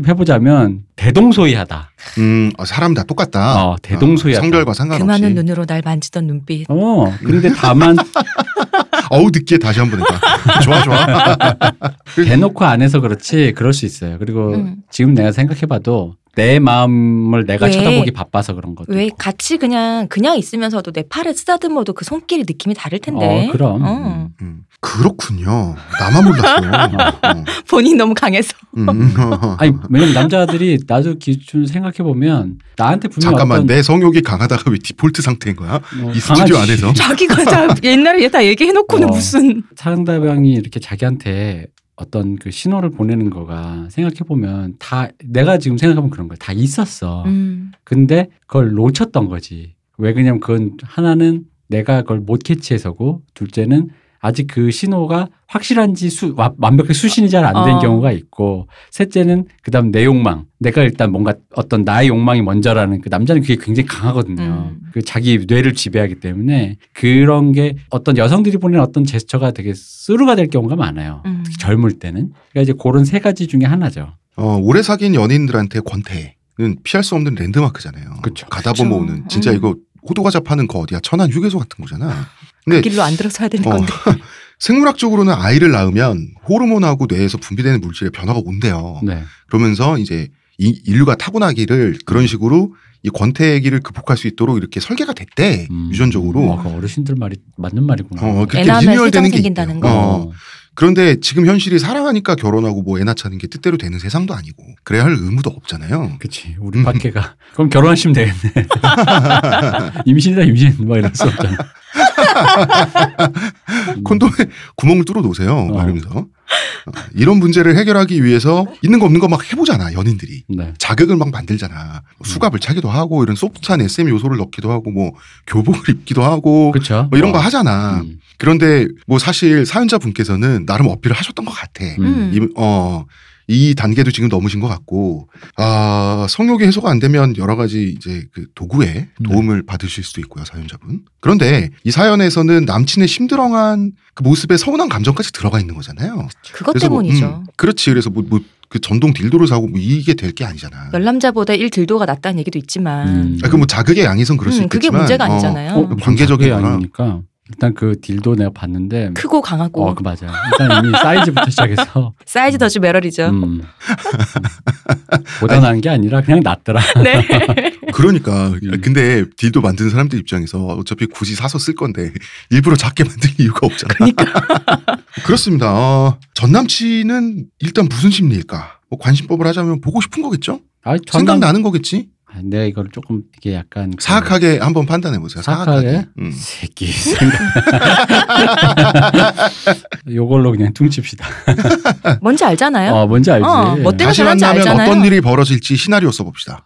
해보자면 대동소이하다. 사람 다 똑같다. 대동소이하다. 성별과 상관없이. 그 많은 눈으로 날 만지던 눈빛. 근데 다만 듣기에 다시 한번 해봐. 좋아. 대놓고 안 해서 그렇지 그럴 수 있어요. 그리고 지금 내가 생각해봐도 내 마음을 내가 쳐다보기 바빠서 그런 것도 왜 있고. 같이 그냥 있으면서도 내 팔을 쓰다듬어도 그 손길이 느낌이 다를 텐데. 그럼. 그렇군요. 나만 몰랐어. 본인 너무 강해서. 왜냐면 남자들이 나도 기준 생각해보면 나한테 분명 잠깐만 내 성욕이 강하다가 왜 디폴트 상태인 거야? 이 스튜디오 안에서? 자기가 옛날에 다 얘기해놓고는 무슨. 상대방이 이렇게 자기한테 어떤 그 신호를 보내는 거가 생각해보면 다 내가 지금 생각하면 그런 거야. 다 있었어. 근데 그걸 놓쳤던 거지. 왜 그러냐면 그건 하나는 내가 그걸 못 캐치해서고 둘째는 아직 그 신호가 확실한지 완벽하게 수신이 잘 안 된 경우가 있고 셋째는 그다음 내 욕망. 내가 일단 뭔가 어떤 나의 욕망이 먼저라는 그 남자는 그게 굉장히 강하거든요. 그 자기 뇌를 지배하기 때문에 그런 게 어떤 여성들이 보내는 어떤 제스처가 되게 스루가 될 경우가 많아요. 특히 젊을 때는. 그러니까 이제 그런 세 가지 중에 하나죠. 오래 사귄 연인들한테 권태는 피할 수 없는 랜드마크잖아요. 그쵸. 가다 보면 오는 진짜 이거 호두과자 파는 거 어디야? 천안 휴게소 같은 거잖아. 근데 그 길로 안 들어서야 되는 건데. 생물학적으로는 아이를 낳으면 호르몬하고 뇌에서 분비되는 물질의 변화가 온대요. 네. 그러면서 이제 인류가 타고나기를 그런 식으로 이 권태기를 극복할 수 있도록 이렇게 설계가 됐대. 유전적으로. 그 어르신들 말이 맞는 말이구나. 그렇게 애 낳으면 리뉴얼되는 게 생긴다는 있대요. 거. 그런데 지금 현실이 사랑하니까 결혼하고 뭐 애 낳자는 게 뜻대로 되는 세상도 아니고 그래야 할 의무도 없잖아요. 그치. 우리 밖에가. 그럼 결혼하시면 되겠네. 임신이다 막 이럴 수 없잖아. 콘돔에 구멍을 뚫어 놓으세요. 말하면서. 이런 문제를 해결하기 위해서 있는 거 없는 거 막 해보잖아. 연인들이. 네. 자극을 막 만들잖아. 수갑을 차기도 하고 이런 소프트한 SM 요소를 넣기도 하고 뭐 교복을 입기도 하고 그쵸? 뭐 이런 거 하잖아. 그런데 뭐 사실 사연자 분께서는 나름 어필을 하셨던 것 같아. 이 단계도 지금 넘으신 것 같고, 성욕이 해소가 안 되면 여러 가지 이제 그 도구에 도움을 받으실 수도 있고요, 사연자분. 그런데 이 사연에서는 남친의 심드렁한 그 모습에 서운한 감정까지 들어가 있는 거잖아요. 그것 때문이죠. 그렇지. 그래서 그 전동 딜도를 사고 뭐 이게 될 게 아니잖아. 열남자보다 1딜도가 낫다는 얘기도 있지만. 그 뭐 자극의 양이선 그럴 수 있겠지만. 그게 문제가 아니잖아요. 관계적인 양이니까. 일단 그 딜도 내가 봤는데 크고 강하고. 그 맞아요. 일단 이미 사이즈부터 시작해서 사이즈 더즈 메럴이죠. 고단한 게 아니라 그냥 낫더라. 네. 그러니까 근데 딜도 만드는 사람들 입장에서 어차피 굳이 사서 쓸 건데 일부러 작게 만들 이유가 없잖아. 그러니까. 그렇습니다. 전 남친은 일단 무슨 심리일까? 뭐 관심법을 하자면 보고 싶은 거겠죠? 생각나는 거겠지? 내가 이걸 조금 이게 약간 사악하게 한번 판단해 보세요. 사악하게. 새끼 생각. 요걸로 그냥 퉁칩시다. 뭔지 알잖아요. 뭔지 알지. 뭐 때문에 다시 만나면 알잖아요. 어떤 일이 벌어질지 시나리오 써봅시다.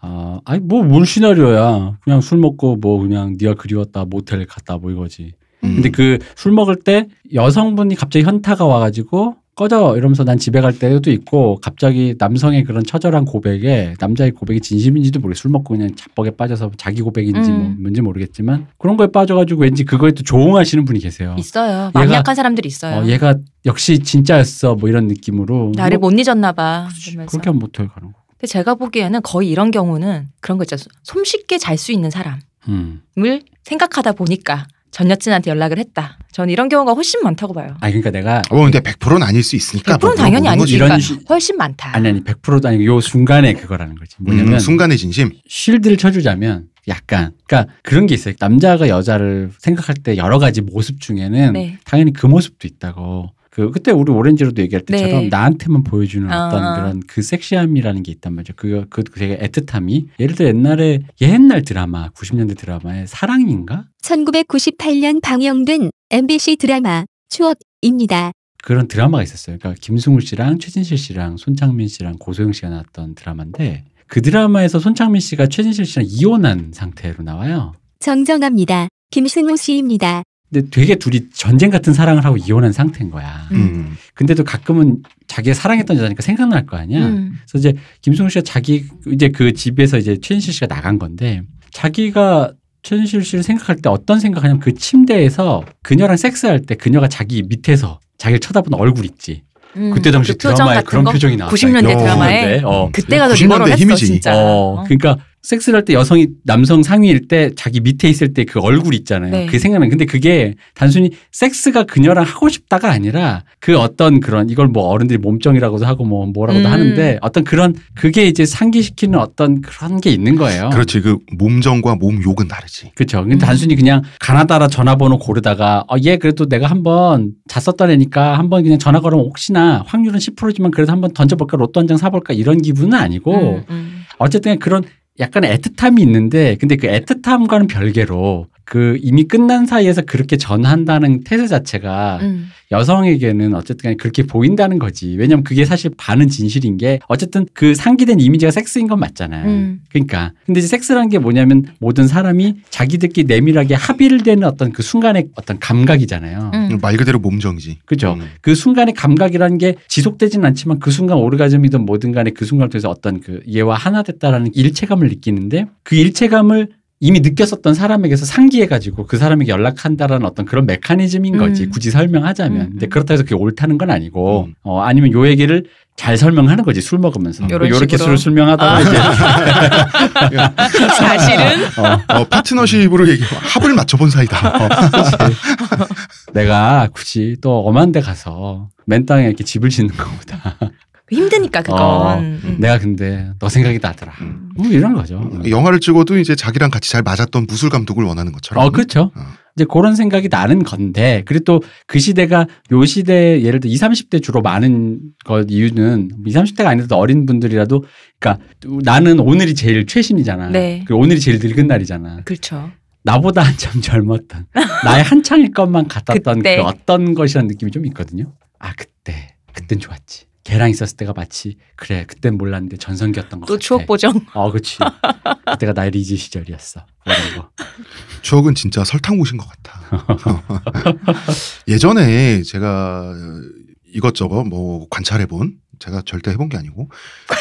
뭘 시나리오야. 그냥 술 먹고 뭐 그냥 네가 그리웠다 모텔 갔다 뭐 이거지. 근데 그 술 먹을 때 여성분이 갑자기 현타가 와가지고 꺼져 이러면서 난 집에 갈 때도 있고 갑자기 남성의 그런 처절한 고백에 남자의 고백이 진심인지도 모르겠어. 술 먹고 그냥 자뻑에 빠져서 자기 고백인지 뭔지 모르겠지만 그런 거에 빠져가지고 왠지 그거에 또 조응하시는 분이 계세요. 있어요. 마음 약한 사람들이 있어요. 얘가 역시 진짜였어 뭐 이런 느낌으로. 나를 못 잊었나 봐. 그렇게 하면 못해요. 가는 거. 근데 제가 보기에는 거의 이런 경우는 그런 거 있잖아요. 손쉽게 잘 수 있는 사람을 생각하다 보니까 전 여친한테 연락을 했다. 저는 이런 경우가 훨씬 많다고 봐요. 그러니까 내가 근데 100%는 아닐 수 있으니까 100%는 당연히 아니지. 그러니까 훨씬 많다. 아니 100%도 아니고 요 순간에 그거라는 거지. 뭐냐면 순간의 진심. 쉴드를 쳐주자면 약간 그러니까 그런 게 있어요. 남자가 여자를 생각할 때 여러 가지 모습 중에는 당연히 그 모습도 있다고. 그때 우리 오렌지로도 얘기할 때처럼 나한테만 보여주는 어떤 그런 그 섹시함이라는 게 있단 말이죠. 그 되게 애틋함이 예를 들어 옛날 드라마 90년대 드라마의 사랑인가? 1998년 방영된 MBC 드라마 추억입니다. 그런 드라마가 있었어요. 그러니까 김승우 씨랑 최진실 씨랑 손창민 씨랑 고소영 씨가 나왔던 드라마인데 그 드라마에서 손창민 씨가 최진실 씨랑 이혼한 상태로 나와요. 정정합니다. 김승우 씨입니다. 근데 되게 둘이 전쟁 같은 사랑을 하고 이혼한 상태인 거야. 근데도 가끔은 자기가 사랑했던 여자니까 생각날 거 아니야. 그래서 이제 김승우 씨가 이제 그 집에서 이제 최진실 씨가 나간 건데 자기가 최진실 씨를 생각할 때 어떤 생각하냐면 그 침대에서 그녀랑 섹스할 때 그녀가 자기 밑에서 자기를 쳐다보는 얼굴 있지. 그때 당시 그 드라마에 그런 표정이 나왔다. 90년대 드라마에 그때가 더 리버럴했어 진짜. 그러니까 섹스를 할 때 남성 상위일 때 자기 밑에 있을 때 그 얼굴 있잖아요. 그게 생각나요. 근데 그게 단순히 섹스가 그녀랑 하고 싶다가 아니라 그 어떤 그런 이걸 뭐 어른들이 몸정이라고도 하고 뭐라고도 하는데 어떤 그런 그게 이제 상기시키는 어떤 그런 게 있는 거예요. 그렇지. 그 몸정과 몸욕은 다르지. 그렇죠. 근데 단순히 그냥 가나다라 전화번호 고르다가 얘 그래도 내가 한번 잤었던 애니까 한번 그냥 전화 걸으면 혹시나 확률은 10%지만 그래도 한번 던져볼까 로또 한 장 사볼까 이런 기분은 아니고 어쨌든 그런 약간의 애틋함이 있는데 근데 그 애틋함과는 별개로 그 이미 끝난 사이에서 그렇게 전한다는 태세 자체가 여성에게는 어쨌든 그렇게 보인다는 거지. 왜냐하면 그게 사실 반은 진실인 게 어쨌든 그 상기된 이미지가 섹스인 건 맞잖아요. 그러니까 근데 이제 섹스라는 게 뭐냐면 모든 사람이 자기들끼리 내밀하게 합의를 되는 어떤 그 순간의 어떤 감각이잖아요. 말 그대로 몸정이지. 그렇죠. 그 순간의 감각이라는 게 지속되지는 않지만 그 순간 오르가즘이든 뭐든 간에 그 순간을 통해서 어떤 그 얘와 하나 됐다라는 일체감을 느끼는데 그 일체감을 이미 느꼈었던 사람에게서 상기해가지고 그 사람에게 연락한다라는 어떤 그런 메커니즘인 거지. 굳이 설명하자면. 근데 그렇다고 해서 그게 옳다는 건 아니고 아니면 요 얘기를 잘 설명하는 거지. 술 먹으면서. 요렇게 술을 설명하다가 이제 사실은 파트너십으로 합을 맞춰본 사이다. 내가 굳이 또 엄한 데 가서 맨 땅에 이렇게 집을 짓는 것보다 힘드니까 그건. 내가 근데 너 생각이 나더라. 뭐 이런 거죠. 영화를 찍어도 이제 자기랑 같이 잘 맞았던 무술 감독을 원하는 것처럼. 그렇죠. 이제 그런 생각이 나는 건데 그리고 또 그 시대가 요 시대 예를 들어 20, 30대 주로 많은 것 이유는 20, 30대가 아니라도 어린 분들이라도 그러니까 나는 오늘이 제일 최신이잖아. 그리고 오늘이 제일 늙은 날이잖아. 그렇죠. 나보다 한참 젊었던 나의 한창일 것만 같았던 그 어떤 것이라는 느낌이 좀 있거든요. 그땐 좋았지. 걔랑 있었을 때가 마치 그래 그땐 몰랐는데 전성기였던 것 같아. 또 추억 보정. 그렇지. 그때가 나의 리즈 시절이었어. 이런 거. 추억은 진짜 설탕 옷인 것 같아. 예전에 제가 이것저것 뭐 관찰해본 제가 절대 해본 게 아니고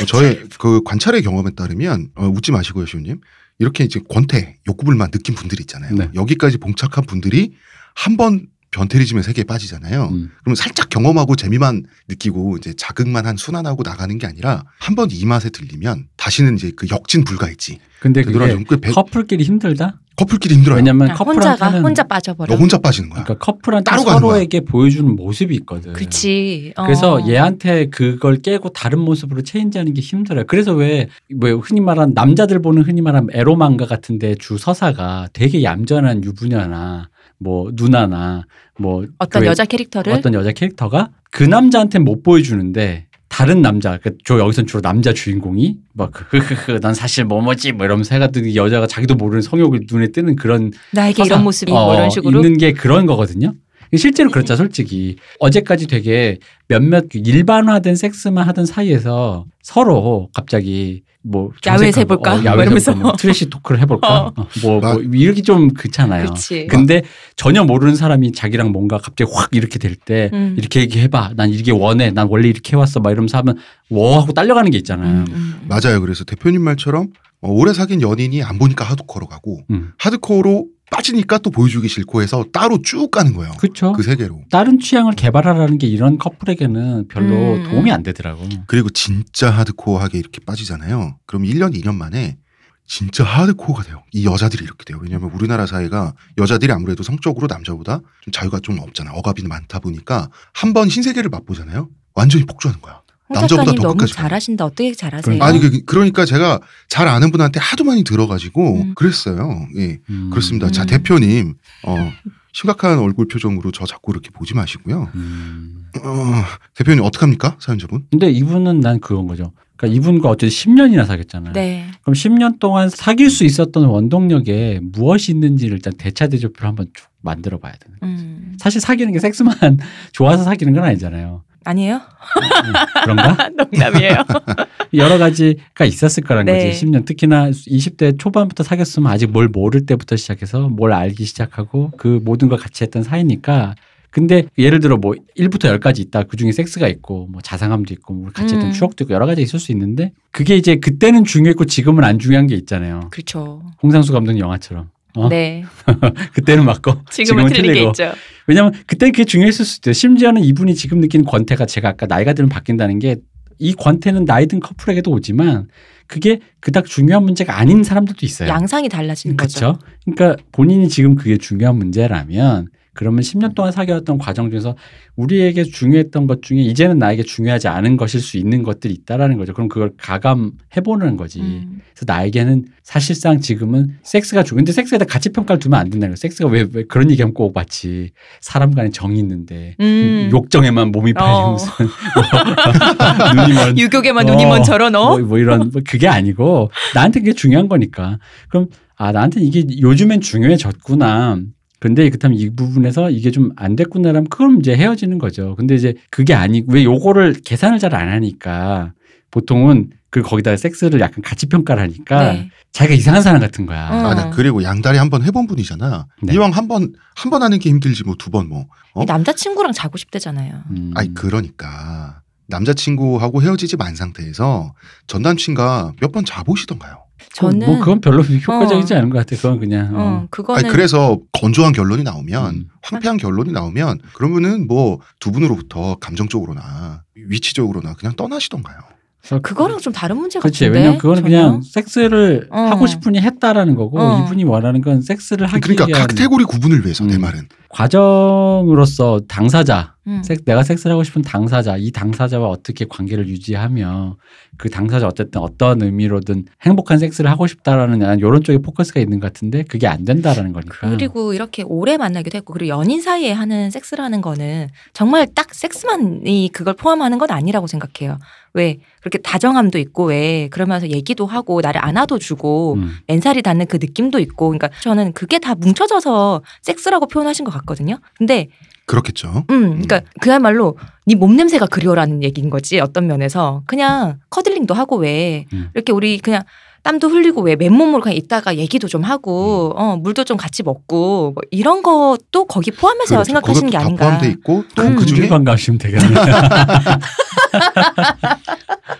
저의 그 관찰의 경험에 따르면 웃지 마시고요, 시우님. 이렇게 이제 권태, 욕구불만 느낀 분들이 있잖아요. 여기까지 봉착한 분들이 한번 변태리즘의 세계에 빠지잖아요. 그러면 살짝 경험하고 재미만 느끼고 이제 자극만 한 순환하고 나가는 게 아니라 한번 이 맛에 들리면 다시는 이제 그 역진 불가했지. 근데 그게 커플끼리 힘들다? 커플끼리 힘들어요. 왜냐면 커플한테는 혼자 빠져버려. 혼자 빠지는 거야. 그러니까 커플한테 서로에게 보여주는 모습이 있거든. 그렇지. 그래서 얘한테 그걸 깨고 다른 모습으로 체인지하는 게 힘들어요. 그래서 왜 흔히 말하는 남자들 보는 흔히 말하는 에로망가 같은데 주 서사가 되게 얌전한 유부녀나 뭐 누나나 뭐 어떤 여자 캐릭터가 그 남자한테는 못 보여주는데 다른 남자, 저 여기선 주로 남자 주인공이 막 난 사실 뭐지 뭐 이러면서 해가지고 여자가 자기도 모르는 성욕을 눈에 뜨는 그런 나에게 이런 모습이 뭐 이런 식으로 있는 게 그런 거거든요. 실제로 그렇죠, 솔직히. 어제까지 되게 몇몇 일반화된 섹스만 하던 사이에서 서로 갑자기 뭐 야외에서 해볼까? 야외에서 뭐 트래시 토크를 해볼까? 뭐 이렇게 좀 그렇잖아요. 그치. 근데 전혀 모르는 사람이 자기랑 뭔가 갑자기 확 이렇게 될 때 이렇게 얘기해봐. 난 이게 원해. 난 원래 이렇게 해왔어. 막 이러면서 하면 하고 딸려가는 게 있잖아요. 맞아요. 그래서 대표님 말처럼 오래 사귄 연인이 안 보니까 하드코어로 가고 하드코어로 빠지니까 또 보여주기 싫고 해서 따로 쭉 가는 거예요. 그렇죠. 그 세계로. 다른 취향을 개발하라는 게 이런 커플에게는 별로 도움이 안 되더라고. 그리고 진짜 하드코어하게 이렇게 빠지잖아요. 그럼 1년, 2년 만에 진짜 하드코어가 돼요. 이 여자들이 이렇게 돼요. 왜냐하면 우리나라 사회가 여자들이 아무래도 성적으로 남자보다 좀 자유가 좀 없잖아. 억압이 많다 보니까 한 번 신세계를 맛보잖아요. 완전히 폭주하는 거야. 남자보다 더 너무 끝까지. 잘하신다. 어떻게 잘하세요? 아니 그러니까 제가 잘 아는 분한테 하도 많이 들어가지고 그랬어요. 예, 그렇습니다. 자 대표님 심각한 얼굴 표정으로 저 자꾸 이렇게 보지 마시고요. 대표님 어떡합니까 사연자분? 근데 이분은 난 그건 거죠. 그러니까 이분과 어쨌든 10년이나 사귀었잖아요. 네. 그럼 10년 동안 사귈 수 있었던 원동력에 무엇이 있는지를 일단 대차대조표를 한번 쭉 만들어 봐야 되는 거죠. 사실 사귀는 게 섹스만 좋아서 사귀는 건 아니잖아요. 아니에요? 그런가? 농담이에요. 여러 가지가 있었을 거란 네. 거지. 10년 특히나 20대 초반부터 사귀었으면 아직 뭘 모를 때부터 시작해서 뭘 알기 시작하고 그 모든 걸 같이 했던 사이니까. 근데 예를 들어 뭐 1부터 10까지 있다. 그중에 섹스가 있고 뭐 자상함도 있고 뭐 같이 했던 추억도 있고 여러 가지 있을 수 있는데 그게 이제 그때는 중요했고 지금은 안 중요한 게 있잖아요. 그렇죠. 홍상수 감독 영화처럼. 네. 그때는 맞고 지금은 틀린 게 있죠. 왜냐하면 그때는 그게 중요했을 수도 있어요. 심지어는 이분이 지금 느끼는 권태가 제가 아까 나이가 들면 바뀐다는 게 이 권태는 나이 든 커플에게도 오지만 그게 그닥 중요한 문제가 아닌 사람들도 있어요. 양상이 달라지는 거죠. 그렇죠. 그러니까 본인이 지금 그게 중요한 문제라면 그러면 10년 동안 사귀었던 과정 중에서 우리에게 중요했던 것 중에 이제는 나에게 중요하지 않은 것일 수 있는 것들이 있다라는 거죠. 그럼 그걸 가감해보는 거지. 그래서 나에게는 사실상 지금은 섹스가 중요한데 섹스에다 가치 평가를 두면 안 된다는 거예요. 섹스가 왜 그런 얘기하면 꼭 마치 사람 간에 정이 있는데 욕정에만 몸이 팔린 무슨 눈이 먼 유격에만 눈이 먼 저런 뭐 이런 그게 아니고 나한테 그게 중요한 거니까. 그럼 나한테 이게 요즘엔 중요해졌구나. 근데 그렇다면 이 부분에서 이게 좀 안 됐구나라면 그럼 이제 헤어지는 거죠. 근데 이제 그게 아니고 왜 요거를 계산을 잘 안 하니까 보통은 거기다 섹스를 약간 가치 평가를 하니까 네. 자기가 이상한 사람 같은 거야. 그리고 양다리 한번 해본 분이잖아. 네. 이왕 한 번 하는 게 힘들지 뭐 두 번 뭐. 남자친구랑 자고 싶대잖아요. 아니 그러니까 남자친구하고 헤어지지 만 상태에서 전 남친과 몇 번 자보시던가요? 저는 뭐 그건 별로 효과적이지 않은 것 같아요. 그건 그냥. 그거는 아니, 그래서 건조한 결론이 나오면 황폐한 결론이 나오면 그러면은 뭐 두 분으로부터 감정적으로나 위치적으로나 그냥 떠나시던가요. 그거랑 좀 다른 문제 그렇지. 같은데. 왜냐면 그거는 그냥 섹스를 하고 싶으니 했다라는 거고 이분이 원하는 건 섹스를 하기 위한 그러니까 카테고리 구분을 위해서 내 말은. 과정으로서 당사자, 내가 섹스를 하고 싶은 당사자, 이 당사자와 어떻게 관계를 유지하며 그 당사자 어쨌든 어떤 의미로든 행복한 섹스를 하고 싶다라는 이런 쪽에 포커스가 있는 것 같은데 그게 안 된다라는 거니까. 그리고 이렇게 오래 만나기도 했고 그리고 연인 사이에 하는 섹스라는 거는 정말 딱 섹스만이 그걸 포함하는 건 아니라고 생각해요. 왜 그렇게 다정함도 있고 왜 그러면서 얘기도 하고 나를 안아도 주고 맨살이 닿는 그 느낌도 있고 그러니까 저는 그게 다 뭉쳐져서 섹스라고 표현하신 것 같거든요. 근데 그렇겠죠. 그러니까 그야말로 네 몸냄새가 그리워라는 얘기인 거지 어떤 면에서 그냥 커들링도 하고 왜 이렇게 우리 그냥 땀도 흘리고 왜 맨몸으로 그냥 있다가 얘기도 좀 하고 물도 좀 같이 먹고 뭐 이런 것도 거기 포함해서 그렇죠. 생각하시는 게 아닌가. 포함돼 있고 또 그중에 관가하시면 되겠네요.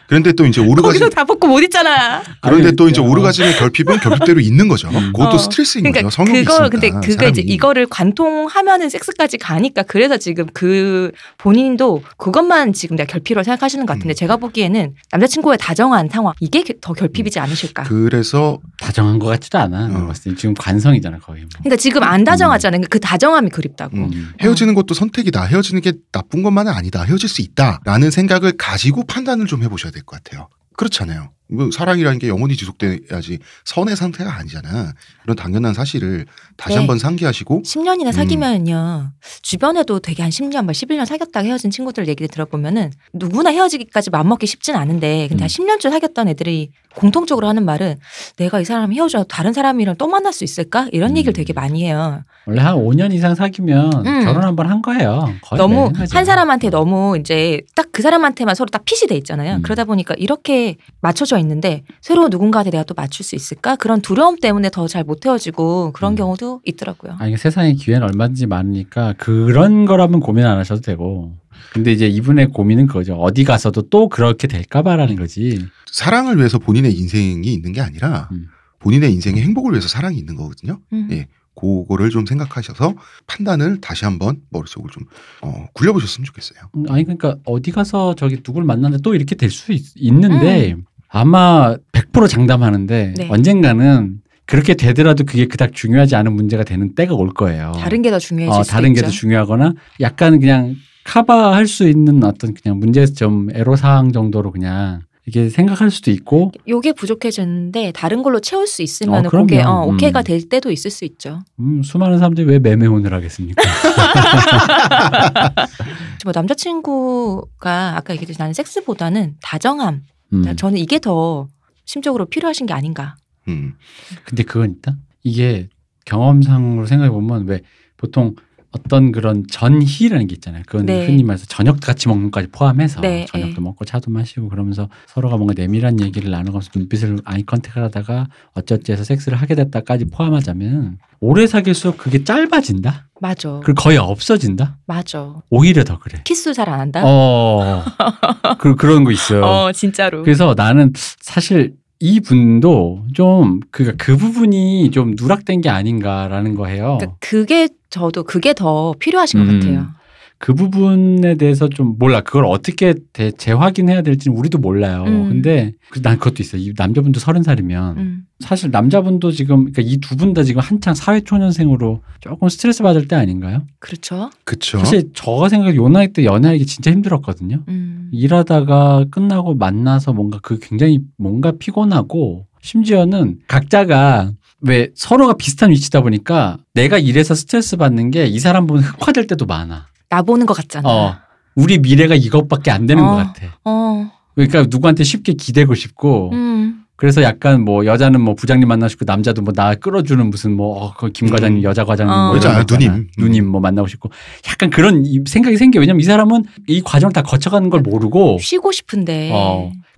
그런데 또 이제 오르가즘 거기서 다 벗고 못 있잖아. 그런데 또 이제 오르가즘의 결핍은 결핍대로 있는 거죠. 그것도 스트레스인 그러니까 거죠. 성욕이 있으니까. 근데 그거 사람이. 이제 이거를 관통하면은 섹스까지 가니까 그래서 지금 그 본인도 그것만 지금 내가 결핍으로 생각하시는 것 같은데 제가 보기에는 남자친구의 다정한 상황 이게 더 결핍이지 않으실까. 그래서 다정한 것 같지도 않아. 지금 관성이잖아 거의. 뭐. 그러니까 지금 안 다정하잖아요. 그 다정함이 그립다고. 헤어지는 것도 선택이다. 헤어지는 게 나쁜 것만은 아니다. 헤어질 수 있다라는 생각을 가지고 판단을 좀 해보셔야 될 것 같아요. 그렇잖아요. 뭐 사랑이라는 게 영원히 지속돼야지 선의 상태가 아니잖아. 이런 당연한 사실을 다시 네. 한번 상기하시고 10년이나 사귀면요. 주변에도 되게 한 10년, 뭐 11년 사귀었다가 헤어진 친구들 얘기를 들어보면은 누구나 헤어지기까지 맘먹기 쉽진 않은데 근데 한 10년째 사귀었던 애들이 공통적으로 하는 말은 내가 이 사람 헤어져 다른 사람이랑 또 만날 수 있을까? 이런 얘기를 되게 많이 해요. 원래 한 5년 이상 사귀면 결혼 한 번 한 거예요. 거의 너무 매일 하죠. 한 사람한테 너무 이제 딱 그 사람한테만 서로 딱 핏이 돼 있잖아요. 그러다 보니까 이렇게 맞춰져 있는데 새로운 누군가한테 내가 또 맞출 수 있을까? 그런 두려움 때문에 더 잘 못 헤어지고 그런 경우도 있더라고요. 아니 세상에 기회는 얼마든지 많으니까 그런 거라면 고민 안 하셔도 되고. 근데 이제 이분의 고민은 그거죠. 어디 가서도 또 그렇게 될까 봐라는 거지. 사랑을 위해서 본인의 인생이 있는 게 아니라 본인의 인생의 행복을 위해서 사랑이 있는 거거든요. 예. 그거를 좀 생각하셔서 판단을 다시 한번 머릿속을 좀 굴려보셨으면 좋겠어요. 아니 그러니까 어디 가서 저기 누굴 만났는데 또 이렇게 될 수 있는데 아마 100% 장담하는데 네. 언젠가는 그렇게 되더라도 그게 그닥 중요하지 않은 문제가 되는 때가 올 거예요. 다른 게 더 중요해질 수도 다른 게 있죠. 더 중요하거나 약간 그냥 커버할 수 있는 어떤 그냥 문제점 애로사항 정도로 그냥 이게 생각할 수도 있고 요게 부족해졌는데 다른 걸로 채울 수 있으면 그럼요. 그게 오케이가 될 때도 있을 수 있죠. 수많은 사람들이 왜 매매혼을 하겠습니까? 뭐 남자친구가 아까 얘기했듯이 나는 섹스보다는 다정함. 저는 이게 더 심적으로 필요하신 게 아닌가. 근데 그건 있다. 이게 경험상으로 생각해 보면 왜 보통 어떤 그런 전희라는 게 있잖아요. 그건 네. 흔히 말해서 저녁 같이 먹는 것까지 포함해서 네, 저녁도 먹고 차도 마시고 그러면서 서로가 뭔가 내밀한 얘기를 나누면서 눈빛을 아이 컨택을 하다가 어쩌지 해서 섹스를 하게 됐다까지 포함하자면 오래 사귈수록 그게 짧아진다. 맞아. 그리고 거의 없어진다. 맞아. 오히려 더 그래. 키스 잘 안 한다? 그런 거 있어요. 진짜로. 그래서 나는 사실 이 분도 좀 그 부분이 좀 누락된 게 아닌가라는 거예요. 그러니까 그게 더 필요하신 것 같아요. 그 부분에 대해서 좀 몰라. 그걸 어떻게 재확인해야 될지는 우리도 몰라요. 근데 난 그것도 있어요. 이 남자분도 30살이면 사실 남자분도 지금 그러니까 이 두 분 다 지금 한창 사회초년생으로 조금 스트레스 받을 때 아닌가요? 그렇죠. 그렇죠. 사실 저가 생각해 요 나이 때 연애하기 진짜 힘들었거든요. 일하다가 끝나고 만나서 뭔가 굉장히 뭔가 피곤하고 심지어는 각자가 왜 서로가 비슷한 위치다 보니까 내가 이래서 스트레스 받는 게 이 사람 보면 흑화될 때도 많아. 나 보는 것 같잖아. 우리 미래가 이것밖에 안 되는 것 같아. 그러니까 누구한테 쉽게 기대고 싶고 그래서 약간 뭐 여자는 뭐 부장님 만나고 싶고 남자도 뭐 나 끌어주는 무슨 뭐 김 과장님 여자 과장님 뭐 이런 거 누님 뭐 만나고 싶고 약간 그런 생각이 생겨. 왜냐면 이 사람은 이 과정을 다 거쳐가는 걸 모르고 쉬고 싶은데.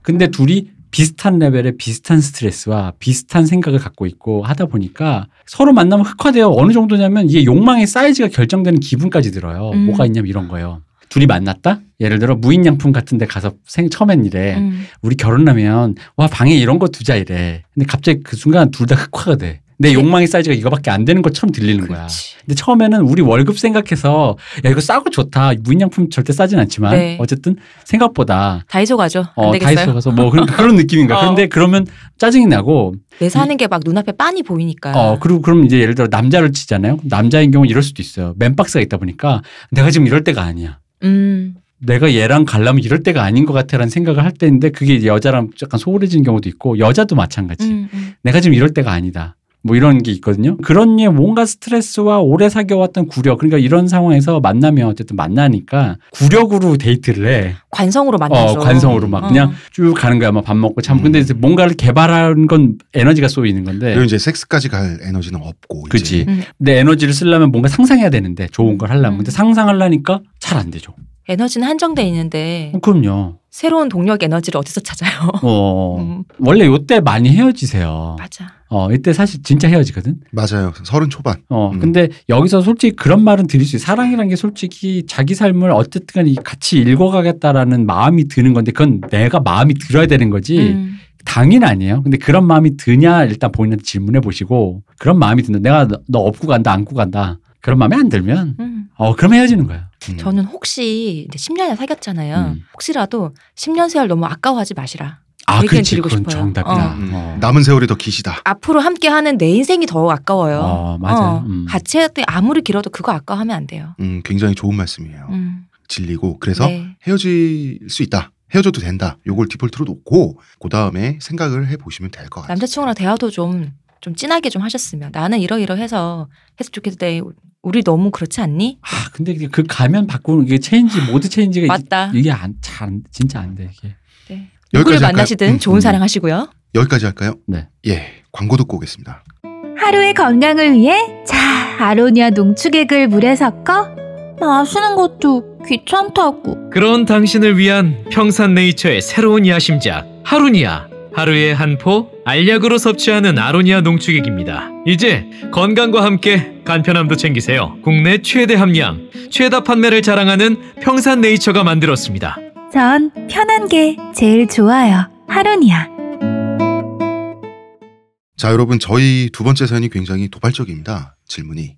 근데 둘이 비슷한 레벨의 비슷한 스트레스와 비슷한 생각을 갖고 있고 하다 보니까 서로 만나면 흑화돼요. 어느 정도냐면 이게 욕망의 사이즈가 결정되는 기분까지 들어요. 뭐가 있냐면 이런 거예요. 둘이 만났다? 예를 들어 무인양품 같은 데 가서 처음엔 이래. 우리 결혼하면 와 방에 이런 거 두자 이래. 근데 갑자기 그 순간 둘 다 흑화가 돼. 내 욕망의 사이즈가 이거밖에 안 되는 것처럼 들리는 거야. 근데 처음에는 우리 월급 생각해서 야 이거 싸고 좋다. 무인양품 절대 싸진 않지만 네. 어쨌든 생각보다 다이소 가죠. 안 되겠어요? 다이소 가서 뭐 그런 느낌인가. 그런데 그러면 짜증이 나고 내 사는 게 막 눈앞에 빤히 보이니까. 그리고 그럼 이제 예를 들어 남자를 치잖아요. 남자인 경우는 이럴 수도 있어요. 맨박스가 있다 보니까 내가 지금 이럴 때가 아니야. 내가 얘랑 가려면 이럴 때가 아닌 것 같아라는 생각을 할 때인데 그게 여자랑 약간 소홀해지는 경우도 있고 여자도 마찬가지. 내가 지금 이럴 때가 아니다. 뭐 이런 게 있거든요. 그런 류의 뭔가 스트레스와 오래 사귀어왔던 구력. 그러니까 이런 상황에서 만나면 어쨌든 만나니까 구력으로 데이트를 해. 관성으로 만나죠. 관성으로 막 그냥 쭉 가는 거야. 막 밥 먹고 참. 근데 이제 뭔가를 개발하는 건 에너지가 쏘이는 건데. 그리고 이제 섹스까지 갈 에너지는 없고. 그렇지. 내 에너지를 쓰려면 뭔가 상상해야 되는데 좋은 걸 하려면. 근데 상상하려니까 잘 안 되죠. 에너지는 한정돼 있는데. 그럼요. 새로운 동력 에너지를 어디서 찾아요? 원래 요때 많이 헤어지세요. 맞아. 이때 사실 진짜 헤어지거든. 맞아요. 30 초반. 근데 여기서 솔직히 그런 말은 드릴 수 있어요. 사랑이라는 게 솔직히 자기 삶을 어쨌든 같이 읽어가겠다라는 마음이 드는 건데 그건 내가 마음이 들어야 되는 거지. 당연 아니에요. 근데 그런 마음이 드냐 일단 본인한테 질문해 보시고 그런 마음이 든다. 내가 너 업고 간다 안고 간다. 그런 마음에 안 들면 그럼 헤어지는 거야. 저는 혹시 10년이나 사귀었잖아요. 혹시라도 10년 세월 너무 아까워하지 마시라. 그렇지. 그건 싶어요. 정답이다. 남은 세월이 더 기시다. 앞으로 함께하는 내 인생이 더 아까워요. 맞아요. 같이 했더니 아무리 길어도 그거 아까워하면 안 돼요. 굉장히 좋은 말씀이에요. 진리고 그래서 네. 헤어질 수 있다. 헤어져도 된다. 요걸 디폴트로 놓고 그 다음에 생각을 해보시면 될 것 같아요. 남자친구랑 대화도 좀 진하게 좀 하셨으면 나는 이러이러해서 했으면 좋겠는데 우리 너무 그렇지 않니? 근데 그 가면 바꾸는 게 모드 체인지가 맞다. 이게 진짜 안 돼 이게. 네. 누구를 만나시든 좋은 사랑 하시고요. 여기까지 할까요? 네. 예, 광고 듣고 오겠습니다. 하루의 건강을 위해 아로니아 농축액을 물에 섞어 마시는 것도 귀찮다고. 그런 당신을 위한 평산네이처의 새로운 야심작 하루니아. 하루에 한 포 알약으로 섭취하는 아로니아 농축액입니다. 이제 건강과 함께 간편함도 챙기세요. 국내 최대 함량, 최다 판매를 자랑하는 평산네이처가 만들었습니다. 전 편한 게 제일 좋아요. 하루니아. 자, 여러분 저희 두 번째 사연이 굉장히 도발적입니다. 질문이.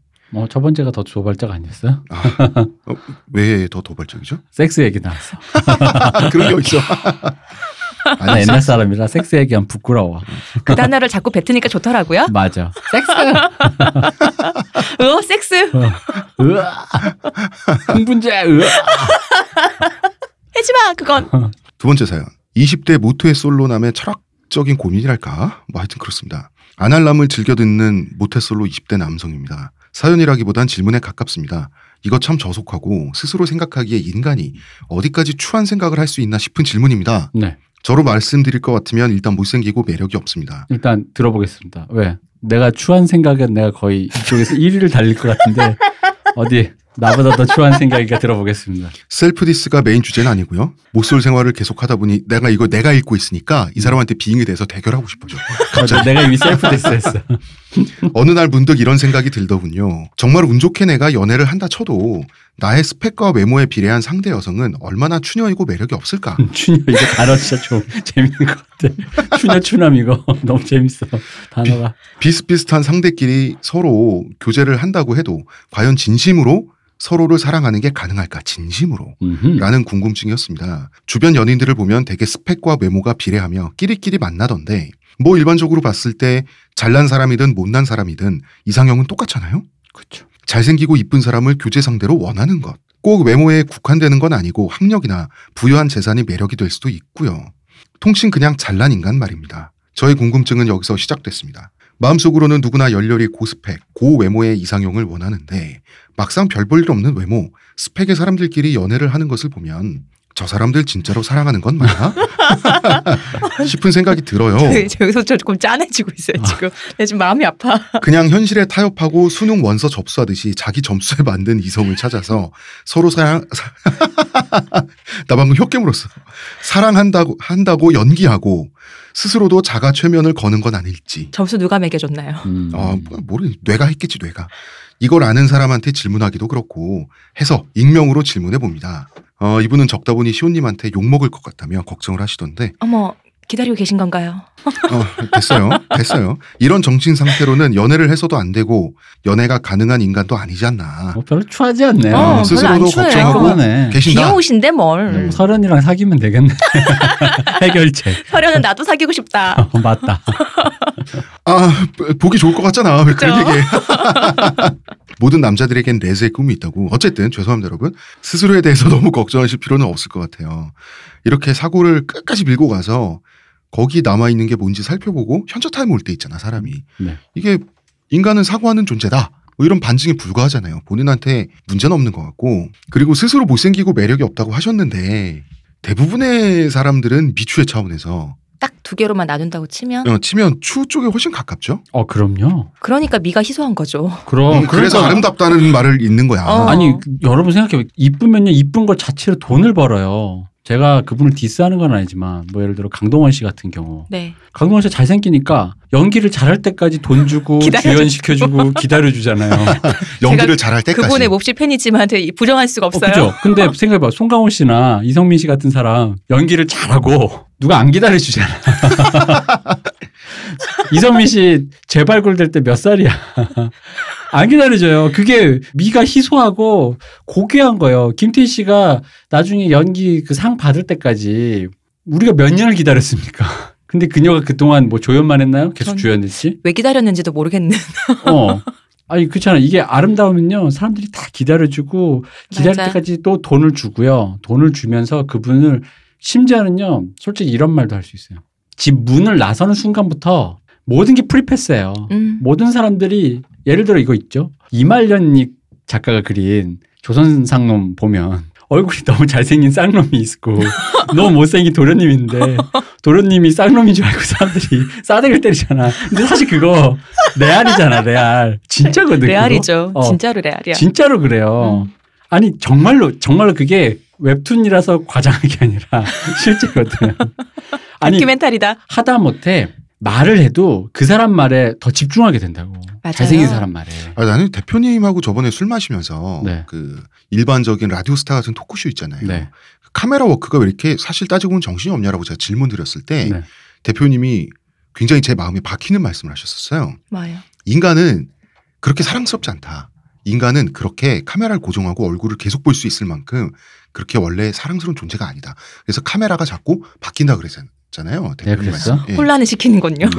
첫 번째가 더 도발적 아니었어요? 왜 더 도발적이죠? 섹스 얘기 나왔어. 그런 게 있어. 나 옛날 사람이라 섹스 얘기하면 부끄러워. 그 단어를 자꾸 뱉으니까 좋더라고요. 맞아. 섹스. 섹스. 으아. 흥분제. 으아. 하지마 그건. 두 번째 사연. 20대 모토의 솔로남의 철학적인 고민이랄까? 뭐 하여튼 그렇습니다. 아날람을 즐겨 듣는 모태솔로 20대 남성입니다. 사연이라기보단 질문에 가깝습니다. 이거 참 저속하고 스스로 생각하기에 인간이 어디까지 추한 생각을 할 수 있나 싶은 질문입니다. 네. 저로 말씀드릴 것 같으면 일단 못생기고 매력이 없습니다. 일단 들어보겠습니다. 왜? 내가 추한 생각은 내가 거의 이쪽에서 1위를 달릴 것 같은데 어디 나보다 더 추한 생각이니까 들어보겠습니다. 셀프 디스가 메인 주제는 아니고요. 모쏠 생활을 계속하다 보니 내가 읽고 있으니까 이 사람한테 빙이 돼서 대결하고 싶어져. 갑자기 내가 이미 셀프 디스했어. 어느 날 문득 이런 생각이 들더군요. 정말 운 좋게 내가 연애를 한다 쳐도 나의 스펙과 외모에 비례한 상대 여성은 얼마나 추녀이고 매력이 없을까? 추녀 이거 단어 진짜 좀 재밌는 것 같아. 추남 이거 너무 재밌어. 단어가. 비슷비슷한 상대끼리 서로 교제를 한다고 해도 과연 진심으로 서로를 사랑하는 게 가능할까? 진심으로? 라는 궁금증이었습니다. 주변 연인들을 보면 되게 스펙과 외모가 비례하며 끼리끼리 만나던데 뭐 일반적으로 봤을 때 잘난 사람이든 못난 사람이든 이상형은 똑같잖아요? 그렇죠. 잘생기고 이쁜 사람을 교제 상대로 원하는 것. 꼭 외모에 국한되는 건 아니고 학력이나 부유한 재산이 매력이 될 수도 있고요. 통신 그냥 잘난 인간 말입니다. 저의 궁금증은 여기서 시작됐습니다. 마음속으로는 누구나 열렬히 고스펙, 고외모의 이상형을 원하는데 막상 별 볼 일 없는 외모, 스펙의 사람들끼리 연애를 하는 것을 보면 저 사람들 진짜로 사랑하는 건 맞나? 싶은 생각이 들어요. 저 여기서 조금 짠해지고 있어요 지금. 내 지금 마음이 아파. 그냥 현실에 타협하고 수능 원서 접수하듯이 자기 점수에 맞는 이성을 찾아서 서로 나 방금 혓게 물었어. 사랑한다고 연기하고 스스로도 자가 최면을 거는 건 아닐지. 점수 누가 매겨줬나요? 뇌가 했겠지 뇌가. 이걸 아는 사람한테 질문하기도 그렇고 해서 익명으로 질문해 봅니다. 이분은 적다 보니 시온님한테 욕먹을 것 같다며 걱정을 하시던데. 어머 기다리고 계신 건가요? 됐어요. 이런 정신 상태로는 연애를 해서도 안 되고 연애가 가능한 인간도 아니지 않나. 별로 추하지 않네요. 스스로도 걱정하고 계신다. 귀여우신데 뭘. 설현이랑 사귀면 되겠네. 해결책. 설현은 나도 사귀고 싶다. 맞다. 보기 좋을 것 같잖아. 왜 그런 얘기해. 모든 남자들에겐 내세의 꿈이 있다고. 어쨌든 죄송합니다 여러분. 스스로에 대해서 너무 걱정하실 필요는 없을 것 같아요. 이렇게 사고를 끝까지 밀고 가서 거기 남아있는 게 뭔지 살펴보고 현저 타임 올 때 있잖아 사람이. 네. 이게 인간은 사고하는 존재다. 뭐 이런 반증이 불가하잖아요. 본인한테 문제는 없는 것 같고. 그리고 스스로 못생기고 매력이 없다고 하셨는데 대부분의 사람들은 미추의 차원에서 딱 두 개로만 나눈다고 치면 추 쪽에 훨씬 가깝죠. 그럼요. 그러니까 미가 희소한 거죠. 그럼 그래서 그러니까, 아름답다는 말을 읽는 거야. 아니 여러분 생각해. 이쁘면요 이쁜 것 자체로 돈을 벌어요. 제가 그분을 디스하는 건 아니지만 뭐 예를 들어 강동원 씨 같은 경우. 네. 강동원 씨 잘생기니까 연기를 잘할 때까지 돈 주고 주연시켜주고 기다려주잖아요. 연기를 잘할 때까지. 그분의 몹시 팬이지만 부정할 수가 없어요. 그죠. 근데 생각해봐. 송강호 씨나 이성민 씨 같은 사람 연기를 잘하고 누가 안 기다려주잖아. 이성민 씨 재발굴될 때 몇 살이야. 안 기다려줘요. 그게 미가 희소하고 고귀한 거예요. 김태희 씨가 나중에 연기 그 상 받을 때까지 우리가 몇 년을 기다렸습니까? 근데 그녀가 그동안 뭐 조연만 했나요? 계속 주연했지? 왜 기다렸는지도 모르겠는. 아니 그렇잖아. 이게 아름다우면요. 사람들이 다 기다려주고 기다릴 맞아. 때까지 또 돈을 주고요. 돈을 주면서 그분을 심지어는요. 솔직히 이런 말도 할 수 있어요. 집 문을 나서는 순간부터 모든 게 프리패스예요. 모든 사람들이 예를 들어 이거 있죠. 이말년익 작가가 그린 조선상놈 보면 얼굴이 너무 잘생긴 쌍놈이 있고 너무 못생긴 도련님인데 도련님이 쌍놈인 줄 알고 사람들이 싸대기를 때리잖아. 근데 사실 그거 레알이잖아. 레알. 진짜거든. 레알이죠. 진짜로 레알이야. 진짜로 그래요. 아니 정말로 그게 웹툰이라서 과장한 게 아니라 실제거든. 아니 다큐멘터리다. 하다못해 말을 해도 그 사람 말에 더 집중하게 된다고. 맞아요. 잘생긴 사람 말에. 나는 대표님하고 저번에 술 마시면서 네. 그 일반적인 라디오스타 같은 토크쇼 있잖아요. 네. 카메라 워크가 왜 이렇게 사실 따지고 보면 정신이 없냐라고 제가 질문 드렸을 때 네. 대표님이 굉장히 제 마음에 박히는 말씀을 하셨었어요. 뭐요? 인간은 그렇게 사랑스럽지 않다. 인간은 그렇게 카메라를 고정하고 얼굴을 계속 볼 수 있을 만큼 그렇게 원래 사랑스러운 존재가 아니다. 그래서 카메라가 자꾸 바뀐다 그랬잖아요. 네, 그랬어? 예. 혼란을 시키는군요.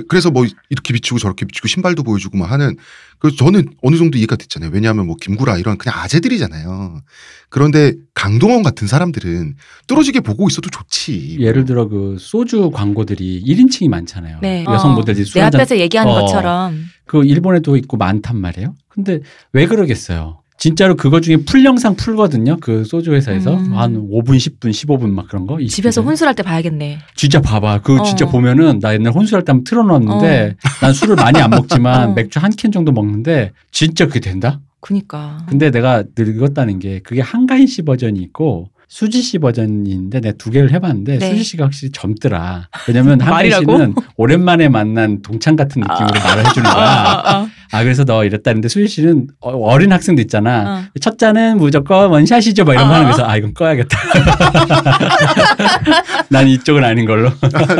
그래서 뭐 이렇게 비추고 저렇게 비추고 신발도 보여주고 막 하는. 그래서 저는 어느 정도 이해가 됐잖아요. 왜냐하면 뭐 김구라 이런 그냥 아재들이잖아요. 그런데 강동원 같은 사람들은 뚫어지게 보고 있어도 좋지. 예를 들어 그 소주 광고들이 1인칭이 많잖아요. 네. 여성 모델들이 술 내 한잔 앞에서 얘기하는 것처럼. 그 일본에도 있고 많단 말이에요. 근데 왜 그러겠어요? 진짜로 그거 중에 풀 영상 풀거든요. 그 소주 회사에서 한 5분, 10분, 15분 막 그런 거. 집에서 혼술할 때 봐야겠네. 진짜 봐봐. 그거 진짜 보면은 나 옛날 혼술할 때 한번 틀어놨는데 난 술을 많이 안 먹지만 맥주 한 캔 정도 먹는데 진짜 그게 된다? 그니까. 근데 내가 늙었다는 게 그게 한가인 씨 버전이 있고 수지 씨 버전인데 내가 두 개를 해봤는데 네. 수지 씨가 확실히 젊더라. 왜냐면 한가인 씨는 오랜만에 만난 동창 같은 느낌으로 말을 해주는 거야. 그래서 너 이랬다는데 수지 씨는 어린 학생도 있잖아. 첫 잔은 무조건 원샷이죠. 막 이런 거 하는 거에서 이건 꺼야겠다. 난 이쪽은 아닌 걸로.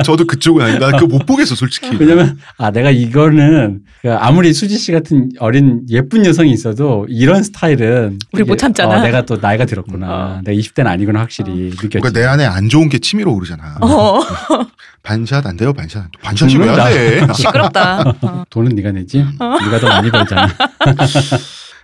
저도 그쪽은 아니다. 그거 못 보겠어 솔직히. 왜냐면 내가 이거는 아무리 수지 씨 같은 어린 예쁜 여성이 있어도 이런 스타일은 우리 못 참잖아. 내가 또 나이가 들었구나. 내가 20대는 아니구나 확실히 느껴지. 그러니까 내 안에 안 좋은 게 치밀어 오르잖아. 반샷 안 돼요 반샷. 반샷이 왜 안 돼? 시끄럽다. 돈은 네가 내지. 네가 더 많이 벌잖아.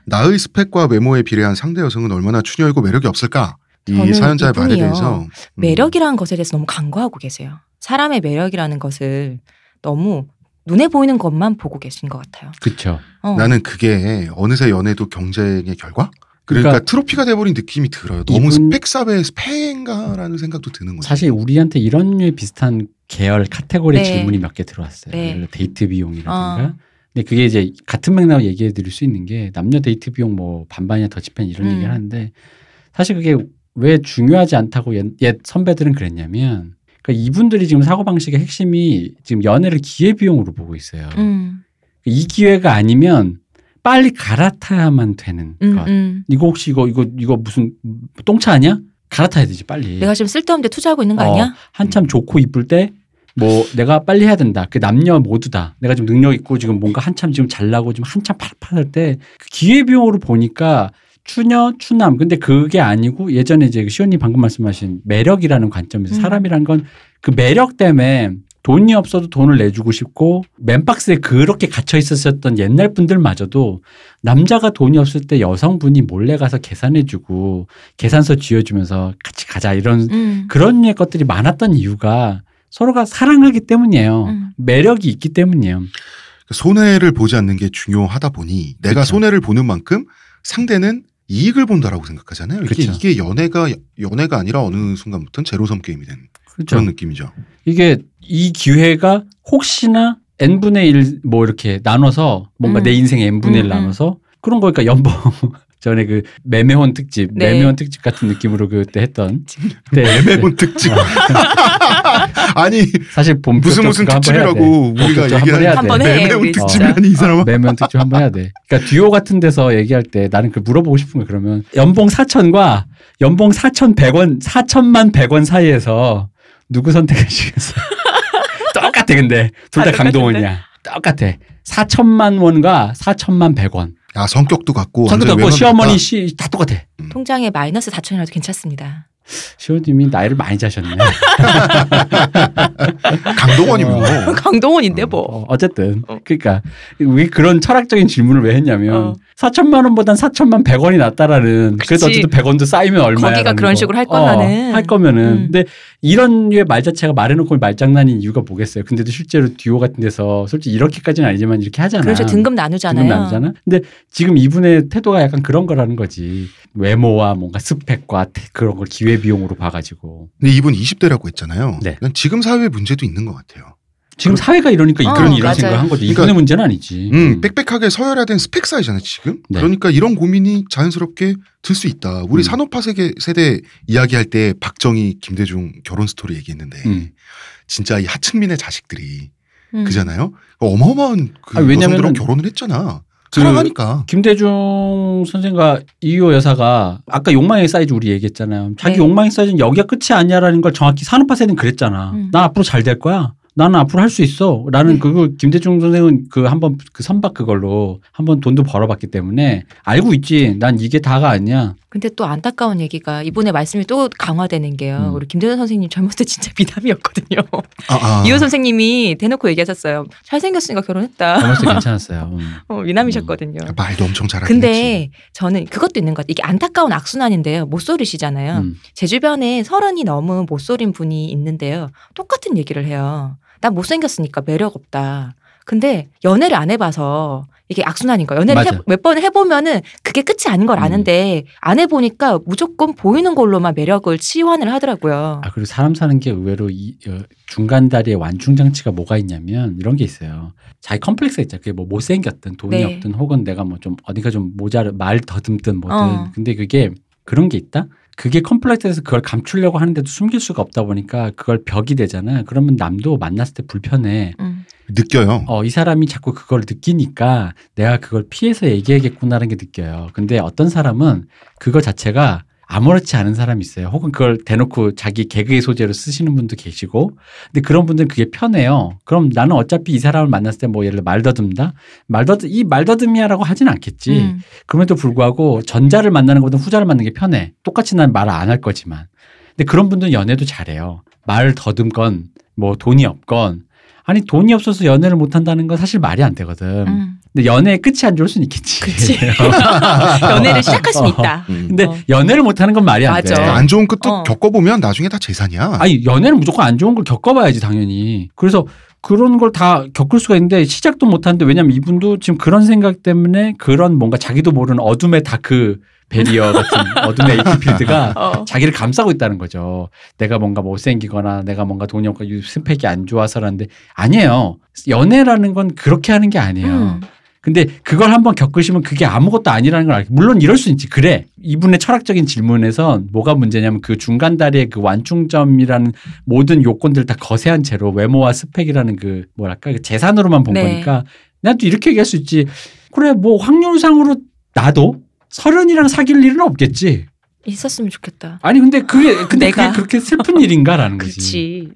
나의 스펙과 외모에 비례한 상대 여성은 얼마나 추녀이고 매력이 없을까? 이 사연자의 말에 대해서 매력이라는 것에 대해서 너무 간과하고 계세요. 사람의 매력이라는 것을 너무 눈에 보이는 것만 보고 계신 것 같아요. 그렇죠. 나는 그게 어느새 연애도 경쟁의 결과? 그러니까 트로피가 돼버린 느낌이 들어요. 너무 스펙 사회의 스펙인가라는 생각도 드는 거죠. 사실 우리한테 이런 류의 비슷한 계열 카테고리 네. 질문이 몇 개 들어왔어요. 네. 데이트 비용이라든가. 근데 그게 이제 같은 맥락으로 얘기해 드릴 수 있는 게 남녀 데이트 비용 뭐 반반이나 더치팬 이런 얘기를 하는데 사실 그게 왜 중요하지 않다고 옛 선배들은 그랬냐면 그러니까 이분들이 지금 사고방식의 핵심이 지금 연애를 기회비용으로 보고 있어요. 이 기회가 아니면 빨리 갈아타야만 되는 것. 이거 혹시 이거 무슨 똥차 아니야? 갈아타야 되지 빨리. 내가 지금 쓸데없는 데 투자하고 있는 거 아니야? 한참 좋고 이쁠 때 뭐 내가 빨리 해야 된다. 그 남녀 모두다. 내가 지금 능력 있고 지금 뭔가 한참 지금 잘나고 지금 한참 파릇파릇할 때 그 기회비용으로 보니까 추녀, 추남. 근데 그게 아니고 예전에 이제 시온님 방금 말씀하신 매력이라는 관점에서 사람이란 건 그 매력 때문에 돈이 없어도 돈을 내주고 싶고 맨박스에 그렇게 갇혀 있었던 옛날 분들마저도 남자가 돈이 없을 때 여성분이 몰래 가서 계산해주고 계산서 쥐어주면서 같이 가자 이런 그런 것들이 많았던 이유가 서로가 사랑하기 때문이에요. 매력이 있기 때문이에요. 손해를 보지 않는 게 중요하다 보니 내가 그쵸. 손해를 보는 만큼 상대는 이익을 본다라고 생각하잖아요. 이게 연애가 아니라 어느 순간부터는 제로섬 게임이 된 그렇죠. 그런 느낌이죠. 이게 이 기회가 혹시나 n분의 1 뭐 이렇게 나눠서 뭔가 내 인생의 n분의 1 나눠서 그런 거니까 연봉 전에 그 매매혼 특집, 네. 매매혼 특집 같은 느낌으로 그때 했던 매매혼 특집. 아니 사실 본 무슨 특집이라고 우리가 얘기하는 한번 해. 매매혼 특집이라니 이 사람아. 매매혼 특집 한번 해야 돼. 그러니까 듀오 같은 데서 얘기할 때 나는 그 물어보고 싶은 거 그러면 연봉 4천과 연봉 4,100원, 4천만 100원 사이에서 누구 선택하시겠어요? 똑같아 근데 둘 다 강동원이야. 똑같아. 4천만 원과 4천만 100원. 야 성격도 같고 성격도 같고 시어머니 다 똑같아. 통장에 마이너스 4천이라도 괜찮습니다. 시호님이 나이를 많이 자셨네. 강동원이면 강동원인데 뭐. 어쨌든 그러니까 왜 그런 철학적인 질문을 왜 했냐면 4천만 원보단 4천만 100원이 낫다라는. 그래서 어쨌든 100원도 쌓이면 얼마야. 거기가 그런 식으로 할 거면은. 할 거면은. 근데 이런 류의 말 자체가 말해놓고 말장난인 이유가 뭐겠어요. 근데도 실제로 듀오 같은 데서 솔직히 이렇게까지는 아니지만 이렇게 하잖아. 그렇죠. 등급 나누잖아요. 등급 나누잖아. 근데 지금 이분의 태도가 약간 그런 거라는 거지. 외모와 뭔가 스펙과 그런 걸 기회비용으로 봐가지고. 근데 이분 20대라고 했잖아요. 네. 지금 사회 문제도 있는 것 같아요. 지금 사회가 이러니까 이런 생각을 한 거지. 이분의 그러니까, 문제는 아니지. 빽빽하게 서열화된 스펙 사회잖아요 지금. 네. 그러니까 이런 고민이 자연스럽게 들 수 있다. 우리 산업화 세대 이야기할 때 박정희, 김대중 결혼 스토리 얘기했는데 진짜 이 하층민의 자식들이 그잖아요. 어마어마한 그 여성들하고 결혼을 했잖아. 사랑하니까. 김대중 선생과 이효 여사가 아까 욕망의 사이즈 우리 얘기했잖아요. 자기 네. 욕망의 사이즈는 여기가 끝이 아니야라는 걸 정확히 산업화 세대는 그랬잖아. 난 앞으로 잘 될 거야. 나는 앞으로 할 수 있어. 라는 그거 김대중 선생은 그 한번 그 선박 그걸로 한번 돈도 벌어봤기 때문에 알고 있지. 난 이게 다가 아니야. 근데 또 안타까운 얘기가 이분의 말씀이 또 강화되는 게요. 우리 김대중 선생님 젊을 때 진짜 미남이었거든요. 이호 선생님이 대놓고 얘기하셨어요. 잘생겼으니까 결혼했다. 젊을 때 괜찮았어요. 미남이셨거든요. 말도 엄청 잘하긴 근데 했지. 저는 그것도 있는 것 같아요. 이게 안타까운 악순환인데요. 못소리시잖아요. 제 주변에 30이 넘은 못소린 분이 있는데요. 똑같은 얘기를 해요. 난 못생겼으니까 매력 없다. 근데 연애를 안 해봐서 이게 악순환인 거예요. 연애를 몇 번 해보면은 그게 끝이 아닌 걸 아는데 안 해보니까 무조건 보이는 걸로만 매력을 치환을 하더라고요. 그리고 사람 사는 게 의외로 이 중간 다리에 완충 장치가 뭐가 있냐면 이런 게 있어요. 자기 컴플렉스가 있잖아요. 그게 뭐 못생겼든 돈이 없든 혹은 내가 뭐 좀 어디가 좀 말 더듬든 뭐든. 근데 그게 그런 게 있다? 그게 컴플렉스에서 그걸 감추려고 하는데도 숨길 수가 없다 보니까 그걸 벽이 되잖아요. 그러면 남도 만났을 때 불편해. 느껴요. 이 사람이 자꾸 그걸 느끼니까 내가 그걸 피해서 얘기해야겠구나라는 게 느껴요. 근데 어떤 사람은 그거 자체가 아무렇지 않은 사람이 있어요. 혹은 그걸 대놓고 자기 개그의 소재로 쓰시는 분도 계시고. 근데 그런 분들은 그게 편해요. 그럼 나는 어차피 이 사람을 만났을 때 뭐 예를 들어 말더듬다? 이 말더듬이야라고 하진 않겠지. 그럼에도 불구하고 전자를 만나는 것보다 후자를 만나는 게 편해. 똑같이 난 말 안 할 거지만. 근데 그런 분들은 연애도 잘해요. 말 더듬건 뭐 돈이 없건. 아니 돈이 없어서 연애를 못 한다는 건 사실 말이 안 되거든. 근데 연애의 끝이 안 좋을 수는 있겠지. 그치. 연애를 시작할 수는 있다. 근데 연애를 못 하는 건 말이 안 돼. 안 좋은 끝도 겪어보면 나중에 다 재산이야. 아니 연애는 무조건 안 좋은 걸 겪어봐야지 당연히. 그래서 그런 걸 다 겪을 수가 있는데 시작도 못 하는데 왜냐면 이분도 지금 그런 생각 때문에 그런 뭔가 자기도 모르는 어둠의 다크 베리어 같은 어둠의 에이티필드가 자기를 감싸고 있다는 거죠. 내가 뭔가 못생기거나 내가 뭔가 돈이 없고 스펙이 안 좋아서라는데 아니에요. 연애라는 건 그렇게 하는 게 아니에요. 근데 그걸 한번 겪으시면 그게 아무것도 아니라는 걸 알고 물론 이럴 수 있지. 그래. 이분의 철학적인 질문에서 뭐가 문제냐면 그 중간 다리의 그 완충점이라는 모든 요건들 다 거세한 채로 외모와 스펙이라는 그 뭐랄까 그 재산으로만 본 거니까 나도 이렇게 얘기할 수 있지. 그래 뭐 확률상으로 나도 30이랑 사귈 일은 없겠지. 있었으면 좋겠다. 아니 근데 그게 그렇게 슬픈 일인가라는 거지. 그렇지.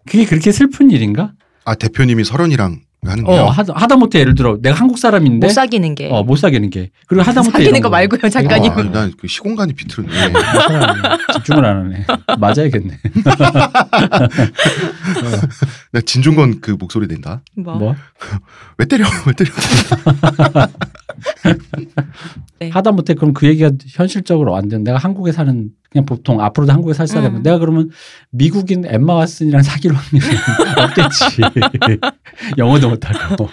그게 그렇게 슬픈 일인가? 대표님이 30이랑 하는 거야. 하다못해 예를 들어 내가 한국 사람인데 못 사귀는 게. 못 사귀는 게. 그리고 하다못해 사귀는 거 말고요, 작가님. 난 그 시공간이 비틀네. 집중을 안 하네. 맞아야겠네. 나 진중권 그 목소리 낸다. 뭐? 왜 때려? 네. 하다못해 그럼 그 얘기가 현실적으로 안 되는. 내가 한국에 사는 그냥 보통 앞으로도 한국에 살 사람은 내가 그러면 미국인 엠마 왓슨이랑 사귈 확률은 없겠지. 영어도 못하고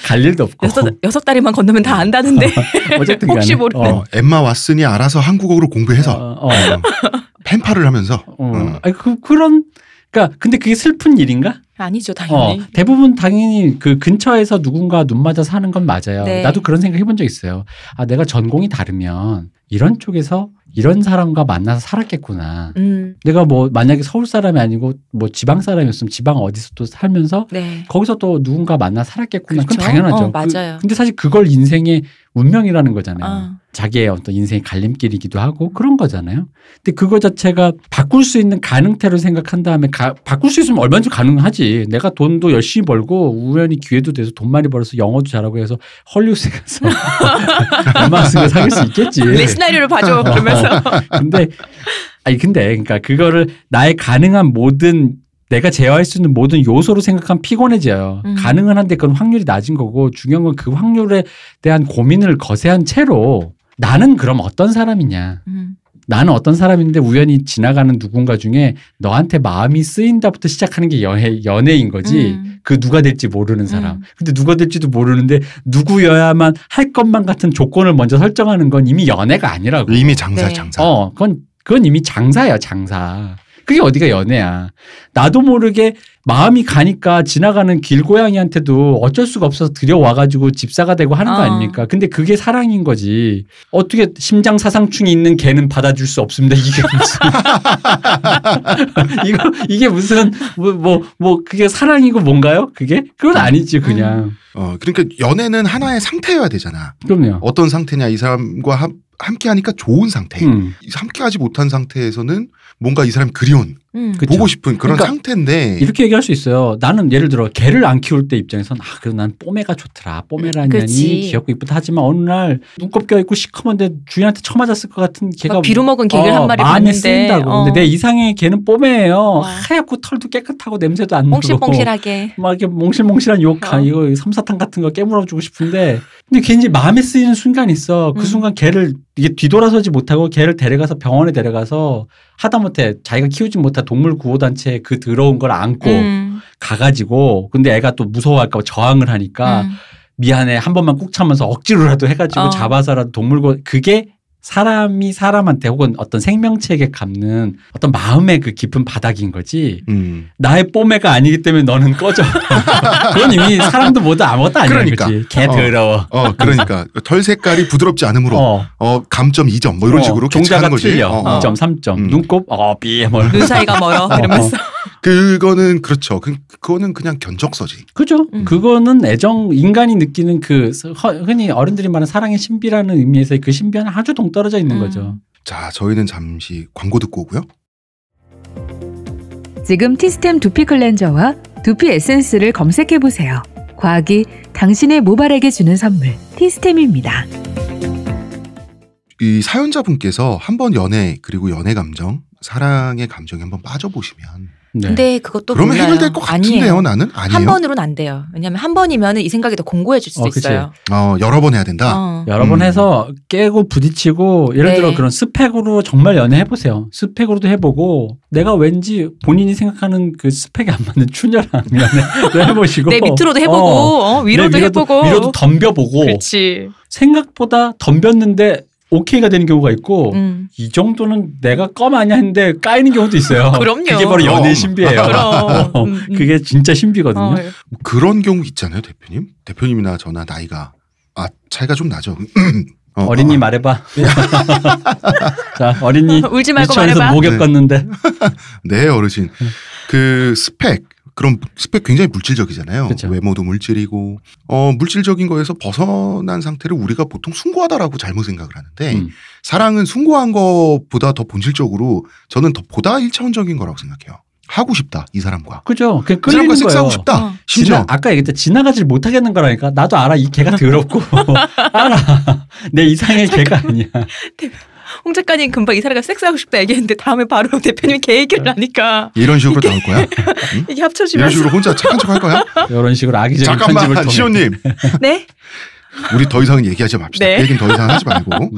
갈 일도 없고. 6다리만 건너면 다 안다는데. 어쨌든 혹시 모르는. 엠마 왓슨이 알아서 한국어로 공부해서 펜팔을 하면서. 아니 그러니까 근데 그게 슬픈 일인가? 아니죠, 당연히. 대부분 당연히 그 근처에서 누군가 눈 맞아 사는 건 맞아요. 네. 나도 그런 생각 해본 적 있어요. 내가 전공이 다르면 이런 쪽에서 이런 사람과 만나서 살았겠구나. 내가 뭐 만약에 서울 사람이 아니고 뭐 지방 사람이었으면 지방 어디서 또 살면서 거기서 또 누군가 만나 살았겠구나. 그렇죠? 그건 당연하죠. 맞아요. 근데 사실 그걸 인생의 운명이라는 거잖아요. 자기의 어떤 인생의 갈림길이기도 하고 그런 거잖아요. 근데 그거 자체가 바꿀 수 있는 가능태로 생각한 다음에 바꿀 수 있으면 얼마든지 가능하지. 내가 돈도 열심히 벌고 우연히 기회도 돼서 돈 많이 벌어서 영어도 잘하고 해서 헐리우드에 가서 엠마 왓슨을 사귈 수 있겠지. 내 시나리오를 봐줘 그러면서. 근데 그러니까 그거를 나의 가능한 모든 내가 제어할 수 있는 모든 요소로 생각하면 피곤해져요. 가능은 한데 그건 확률이 낮은 거고 중요한 건 그 확률에 대한 고민을 거세한 채로 나는 그럼 어떤 사람이냐. 나는 어떤 사람인데 우연히 지나가는 누군가 중에 너한테 마음이 쓰인다부터 시작하는 게 연애인 거지. 그 누가 될지 모르는 사람. 근데 누가 될지도 모르는데 누구여야만 할 것만 같은 조건을 먼저 설정하는 건 이미 연애가 아니라고. 이미 장사. 그건 이미 장사예요, 장사. 그게 어디가 연애야. 나도 모르게 마음이 가니까 지나가는 길고양이한테도 어쩔 수가 없어서 들여와가지고 집사가 되고 하는 거 아닙니까? 근데 그게 사랑인 거지. 어떻게 심장사상충이 있는 개는 받아줄 수 없습니다. 이게 무슨 그게 사랑이고 뭔가요? 그건 아니지 그냥. 그러니까 연애는 하나의 상태여야 되잖아. 그럼요. 어떤 상태냐 이 사람과 함께 하니까 좋은 상태. 함께하지 못한 상태에서는 뭔가 이 사람 그리운 보고 싶은 그런 그러니까 상태인데 이렇게 얘기할 수 있어요. 나는 예를 들어 개를 안 키울 때 입장에서는 그래도 난 뽀메가 좋더라. 뽀메라니안이 귀엽고 이쁘다 하지만 어느 날 눈곱 껴있고 시커먼데 주인한테 처맞았을 것 같은 개가 비루먹은 개를 한 마리 마음에 봤는데 쓰인다고. 근데 내 이상의 개는 뽀메예요. 하얗고 털도 깨끗하고 냄새도 안 나고 몽실몽실하게 막 이렇게 몽실몽실한 유혹한 이거 솜사탕 같은 거 깨물어주고 싶은데 근데 걔인지 마음에 쓰이는 순간이 있어. 그 순간 개를 이게 뒤돌아서지 못하고 개를 데려가서 병원에 데려가서 하다못해 자기가 키우지 못한 동물 구호단체에 그 더러운 걸 안고 가가지고 근데 애가 또 무서워할까 봐 저항을 하니까 미안해 한 번만 꾹 참면서 억지로라도 해가지고 잡아서라도 동물 구호 그게 사람이 사람한테 혹은 어떤 생명체에게 갚는 어떤 마음의 그 깊은 바닥인 거지 나의 뽀매가 아니기 때문에 너는 꺼져. 그건 이미 사람도 모두 아무것도 아니야. 그러니까. 거지. 개 더러워. 그러니까 털 색깔이 부드럽지 않으므로 감점 2점 뭐 이런 식으로 종자가 거지. 틀려. 2점 3점 눈곱 삐 뭐. 눈 사이가 멀어 이러면서. 그거는 그렇죠. 그거는 그냥 견적서지. 그죠. 그거는 인간이 느끼는 그 흔히 어른들이 말하는 사랑의 신비라는 의미에서 그 신비는 아주 동떨어져 있는 거죠. 자, 저희는 잠시 광고 듣고 오고요. 지금 티스템 두피 클렌저와 두피 에센스를 검색해보세요. 과학이 당신의 모발에게 주는 선물 티스템입니다. 이 사연자분께서 한번 연애 그리고 연애 감정, 사랑의 감정에 한번 빠져보시면 근데 그것도 그러면 몰라요. 해결될 것 같은데요. 아니에요. 나는 아니에요. 한 번으로는 안 돼요. 왜냐하면 한 번이면 이 생각이 더 공고해질 수 있어요. 여러 번 해야 된다. 여러 번 해서 깨고 부딪히고 예를 들어 그런 스펙으로 정말 연애해보세요. 스펙으로도 해보고 내가 왠지 본인이 생각하는 그 스펙에 안 맞는 춘열한 연애도 해보시고 내 밑으로도 해보고 위로도 해보고 위로도 덤벼보고 그렇지. 생각보다 덤볐는데 오케이가 되는 경우가 있고 이 정도는 내가 껌 아니야 했는데 까이는 경우도 있어요. 그럼요. 그게 바로 연애 신비예요. 그게 진짜 신비거든요. 그런 경우 있잖아요, 대표님. 대표님이나 저나 나이가 차이가 좀 나죠. 어린이 말해봐. 자, 어린이 울지 말고 유치원에서 말해봐. 목욕 껐는데. 네, 어르신. 그 스펙. 그럼 스펙 굉장히 물질적이잖아요. 그쵸. 외모도 물질이고 물질적인 거에서 벗어난 상태를 우리가 보통 숭고하다라고 잘못 생각을 하는데 사랑은 숭고한 것보다 더 본질적으로 저는 더 보다 1차원적인 거라고 생각해요. 하고 싶다 이 사람과. 그죠. 그 이 사람과 끌리는 섹스하고 거예요. 싶다. 심지어 아까 얘기했다 지나가질 못하겠는 거라니까. 나도 알아. 이 개가 더럽고 알아. 내 이상의 개가 아니야. 홍 작가님 금방 이 사람과 섹스하고 싶다 얘기했는데 다음에 바로 대표님이 개 얘기를 하니까 이런 식으로 나올 거야? 응? 이게 합쳐지면서 이런 식으로 혼자 착한 척 할 거야? 이런 식으로 악의적인 편집을 잠깐만 통해. 시호님. 네? 우리 더 이상은 얘기하지 맙시다. 네. 그 얘기는 더 이상 하지 말고.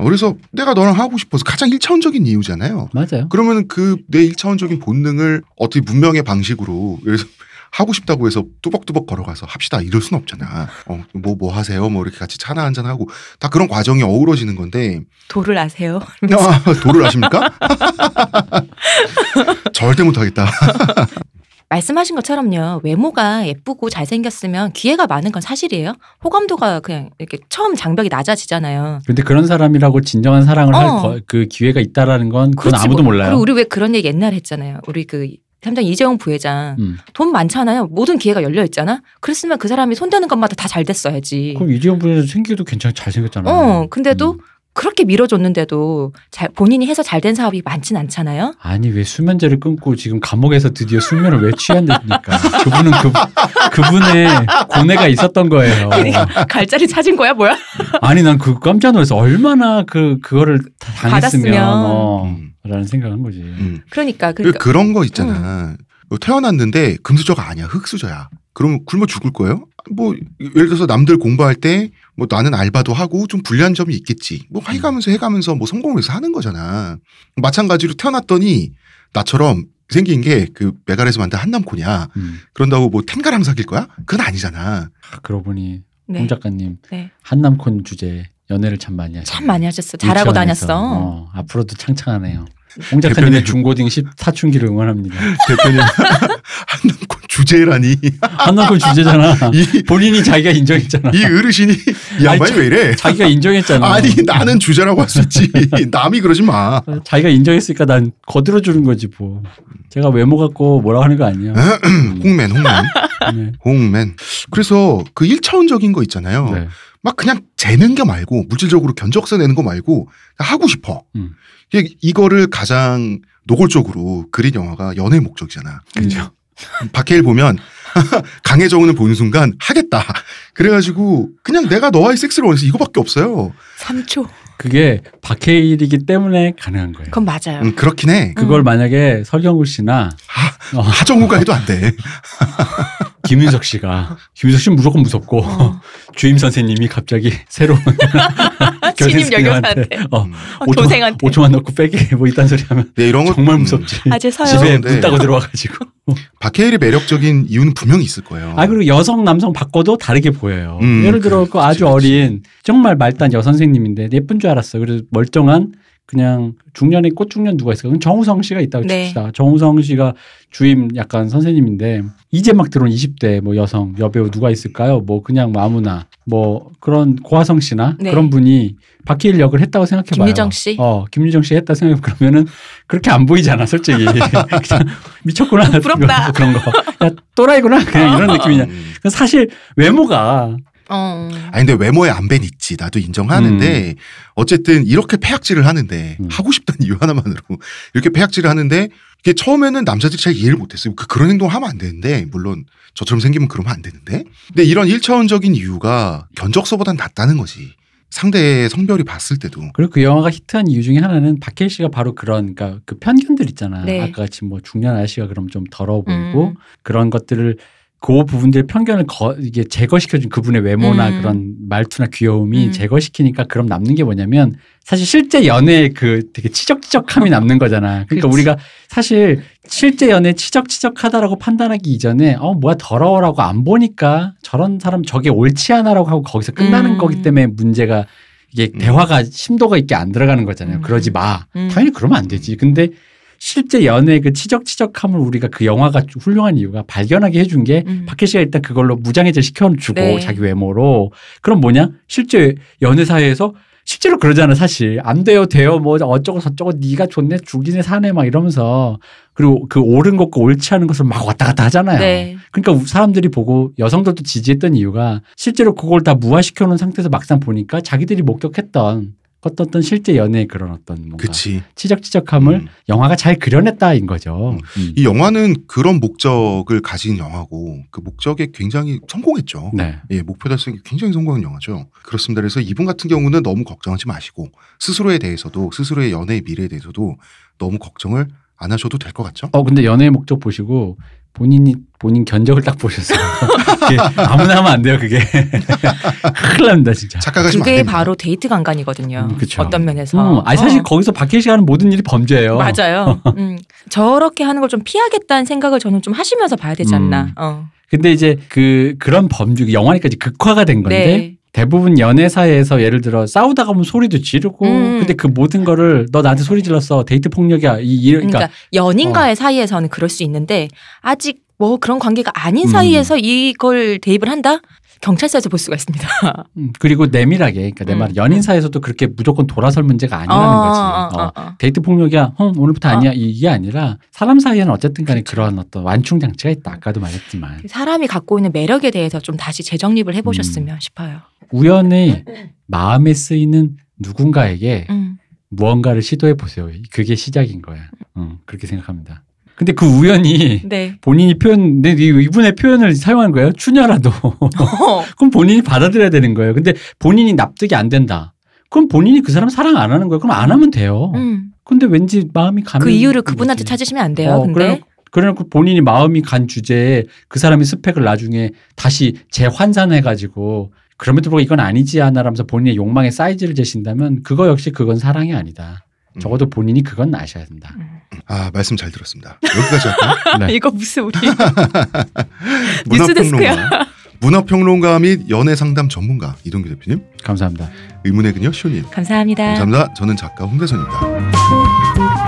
그래서 내가 너랑 하고 싶어서 가장 1차원적인 이유잖아요. 맞아요. 그러면 그 내 1차원적인 본능을 어떻게 문명의 방식으로 그래서 하고 싶다고 해서 뚜벅뚜벅 걸어가서 합시다 이럴 순 없잖아. 뭐 하세요? 뭐 이렇게 같이 차나 한잔 하고 다 그런 과정이 어우러지는 건데. 도를 아세요? 도를 아십니까? 절대 못하겠다. 말씀하신 것처럼요. 외모가 예쁘고 잘생겼으면 기회가 많은 건 사실이에요. 호감도가 그냥 이렇게 처음 장벽이 낮아지잖아요. 근데 그런 사람이라고 진정한 사랑을 할 그 기회가 있다라는 건 그건 아무도 몰라요. 그리고 우리 왜 그런 얘기 옛날에 했잖아요. 우리 그 삼장 이재용 부회장 돈 많잖아요. 모든 기회가 열려 있잖아. 그랬으면 그 사람이 손대는 것마다 다 잘 됐어야지. 그럼 이재용 부회장 생기도 괜찮게 잘생겼잖아요. 근데도 그렇게 밀어줬는데도 본인이 해서 잘 된 사업이 많진 않잖아요. 아니 왜 수면제를 끊고 지금 감옥에서 드디어 숙면을 왜 취한답니까? 그분은 그분의 고뇌가 있었던 거예요. 갈 자리 찾은 거야 뭐야? 아니 난 그 깜짝 놀라서 얼마나 그거를 당했으면 라는 생각한 거지. 그러니까 그런 거 있잖아. 태어났는데 금수저가 아니야. 흙수저야. 그러면 굶어 죽을 거예요? 뭐 예를 들어서 남들 공부할 때 뭐 나는 알바도 하고 좀 불리한 점이 있겠지. 뭐 해가면서 뭐 성공을 해서 하는 거잖아. 마찬가지로 태어났더니 나처럼 생긴 게 그 메갈에서 만든 한남코냐. 그런다고 뭐 텐가람 사귈 거야? 그건 아니잖아. 그러고 보니 네. 홍 작가님 네. 한남콘 주제 연애를 참 많이 하셨어요. 참 많이 하셨어. 잘하고 다녔어. 앞으로도 창창하네요. 홍 작가님의 중고딩 사춘기를 응원합니다. 대표님 한남콘 주제라니. 한남콘 주제잖아. 본인이 자기가 인정했잖아. 이 어르신이 이 양반이 왜 이래? 자기가 인정했잖아. 아니 나는 주제라고 할 수 있지. 남이 그러지 마. 자기가 인정했으니까 난 거들어 주는 거지 뭐. 제가 외모 갖고 뭐라고 하는 거 아니야. 홍맨. 네. 홍맨. 그래서 그 1차원적인 거 있잖아요. 네. 막 그냥 재는 게 말고 물질적으로 견적서 내는 거 말고 하고 싶어. 이거를 가장 노골적으로 그린 영화가 연애의 목적이잖아. 그죠. 박해일 보면 강혜정은을 보는 순간 하겠다. 그래가지고 그냥 내가 너와의 섹스를 원해서 이거밖에 없어요. 3초. 그게 박해일이기 때문에 가능한 거예요. 그건 맞아요. 그렇긴 해. 그걸 만약에 설경구 씨나 하정우가 해도 안 돼. 김윤석 씨가 씨는 무조건 무섭고 주임 선생님이 갑자기 새로운 신임 여교사한테 동생한테 5초만 넣고 빼기 뭐 이딴 소리 하면 네, 이런 거 정말 무섭지. 아재 서요. 집에 문 따고 들어와가지고. 박해일이 매력적인 이유는 분명히 있을 거예요. 그리고 여성 남성 바꿔도 다르게 보여요. 예를 들어 그 아주 어린 정말 말단 여선생님인데 예쁜 줄 알았어. 그래서 멀쩡한 그냥 중년에 꽃중년 누가 있을까? 정우성 씨가 있다고 칩시다. 정우성 씨가 주임 약간 선생님인데 이제 막 들어온 20대 뭐 여성 여배우 누가 있을까요? 뭐 그냥 뭐 아무나 뭐 그런 고하성 씨나 그런 분이 박해일 역을 했다고 생각해봐요. 김유정 씨? 김유정 씨 했다 생각해 그러면은 그렇게 안 보이잖아, 솔직히. 그냥 미쳤구나. 부럽다. 그런 거. 야 또라이구나. 그냥 이런 느낌이냐. 사실 외모가. 근데 외모에 안벤 있지. 나도 인정하는데 어쨌든 이렇게 폐악질을 하는데 하고 싶다는 이유 하나만으로 이렇게 폐악질을 하는데 이게 처음에는 남자들이 잘 이해를 못했어요. 그런 행동을 하면 안 되는데 물론 저처럼 생기면 그러면 안 되는데 근데 이런 1차원적인 이유가 견적서보단 낫다는 거지. 상대의 성별이 봤을 때도. 그리고 그 영화가 히트한 이유 중에 하나는 박해일 씨가 바로 그런 그러니까 그 편견들 있잖아. 네. 아까 같이 뭐 중년 아저씨가 그럼 좀 더러워 보이고 그런 것들을 그 부분들의 편견을 이게 제거시켜준 그분의 외모나 그런 말투나 귀여움이 제거시키니까 그럼 남는 게 뭐냐면 사실 실제 연애의 그 되게 치적치적함이 남는 거잖아. 그러니까 우리가 사실 실제 연애 치적치적하다라고 판단하기 이전에 뭐야 더러워라고 안 보니까 저런 사람 저게 옳지 않아라고 하고 거기서 끝나는 거기 때문에 문제가 이게 대화가 심도가 있게 안 들어가는 거잖아요. 그러지 마. 당연히 그러면 안 되지. 근데 실제 연애의 그 치적치적함을 우리가 그 영화가 훌륭한 이유가 발견하게 해준 게 박해 씨가 일단 그걸로 무장해제 시켜주고 자기 외모로 그럼 뭐냐 실제 연애 사회에서 실제로 그러잖아. 사실 안 돼요 뭐 어쩌고 저쩌고 네가 좋네 죽이네 사네 막 이러면서 그리고 그 옳은 것과 옳지 않은 것을 막 왔다 갔다 하잖아요. 네. 그러니까 사람들이 보고 여성들도 지지했던 이유가 실제로 그걸 다 무화시켜 놓은 상태에서 막상 보니까 자기들이 목격했던 어떤 실제 연애의 그런 어떤 뭔가 치적치적함을 영화가 잘 그려냈다인 거죠. 이 영화는 그런 목적을 가진 영화고 그 목적에 굉장히 성공했죠. 네. 예, 목표 달성에 굉장히 성공한 영화죠. 그렇습니다. 그래서 이분 같은 경우는 너무 걱정하지 마시고 스스로에 대해서도 스스로의 연애의 미래에 대해서도 너무 걱정을 안 하셔도 될 것 같죠. 근데 연애의 목적 보시고 본인 견적을 딱 보셨어요. 아무나 하면 안 돼요, 그게. 큰일 납니다, 진짜. 착각하시면 안 그게 됩니다. 바로 데이트 간간이거든요. 그쵸. 어떤 면에서. 사실 거기서 박해일 씨가 하는 모든 일이 범죄예요. 맞아요. 저렇게 하는 걸 좀 피하겠다는 생각을 저는 좀 하시면서 봐야 되지 않나. 근데 이제 그런 범죄, 영화니까지 극화가 된 건데 네. 대부분 연애 사이에서 예를 들어 싸우다가 보면 소리도 지르고 근데 그 모든 거를 너 나한테 소리 질렀어 데이트 폭력이야 그러니까 연인과의 사이에서는 그럴 수 있는데 아직 뭐 그런 관계가 아닌 사이에서 이걸 대입을 한다? 경찰서에서 볼 수가 있습니다. 그리고 내밀하게 그러니까 내 말 연인 사이에서도 그렇게 무조건 돌아설 문제가 아니라는 거지. 데이트 폭력이야. 오늘부터 아니야. 이게 아니라 사람 사이에는 어쨌든 간에 그런 어떤 완충 장치가 있다. 아까도 말했지만. 사람이 갖고 있는 매력에 대해서 좀 다시 재정립을 해보셨으면 싶어요. 우연히 마음에 쓰이는 누군가에게 무언가를 시도해 보세요. 그게 시작인 거야. 그렇게 생각합니다. 근데 그 우연히 본인이 이분의 표현을 사용한 거예요. 추녀라도. 그럼 본인이 받아들여야 되는 거예요. 근데 본인이 납득이 안 된다. 그럼 본인이 그 사람 사랑 안 하는 거예요. 그럼 안 하면 돼요. 근데 왠지 마음이 가면 그 이유를 그분한테 찾으시면 안 돼요. 근데 그래놓고 본인이 마음이 간 주제에 그 사람이 스펙을 나중에 다시 재환산해가지고 그럼에도 불구하고 이건 아니지 않아라면서 본인의 욕망의 사이즈를 재신다면 그거 역시 그건 사랑이 아니다. 적어도 본인이 그건 아셔야 된다. 아, 말씀 잘 들었습니다. 여기까지 할까요? 네. 이거 무슨 우리 문화평론가, 문화평론가 및 연애상담 전문가 이동규 대표님. 감사합니다. 의문의 그녀 시호님. 감사합니다. 감사합니다. 저는 작가 홍대선입니다.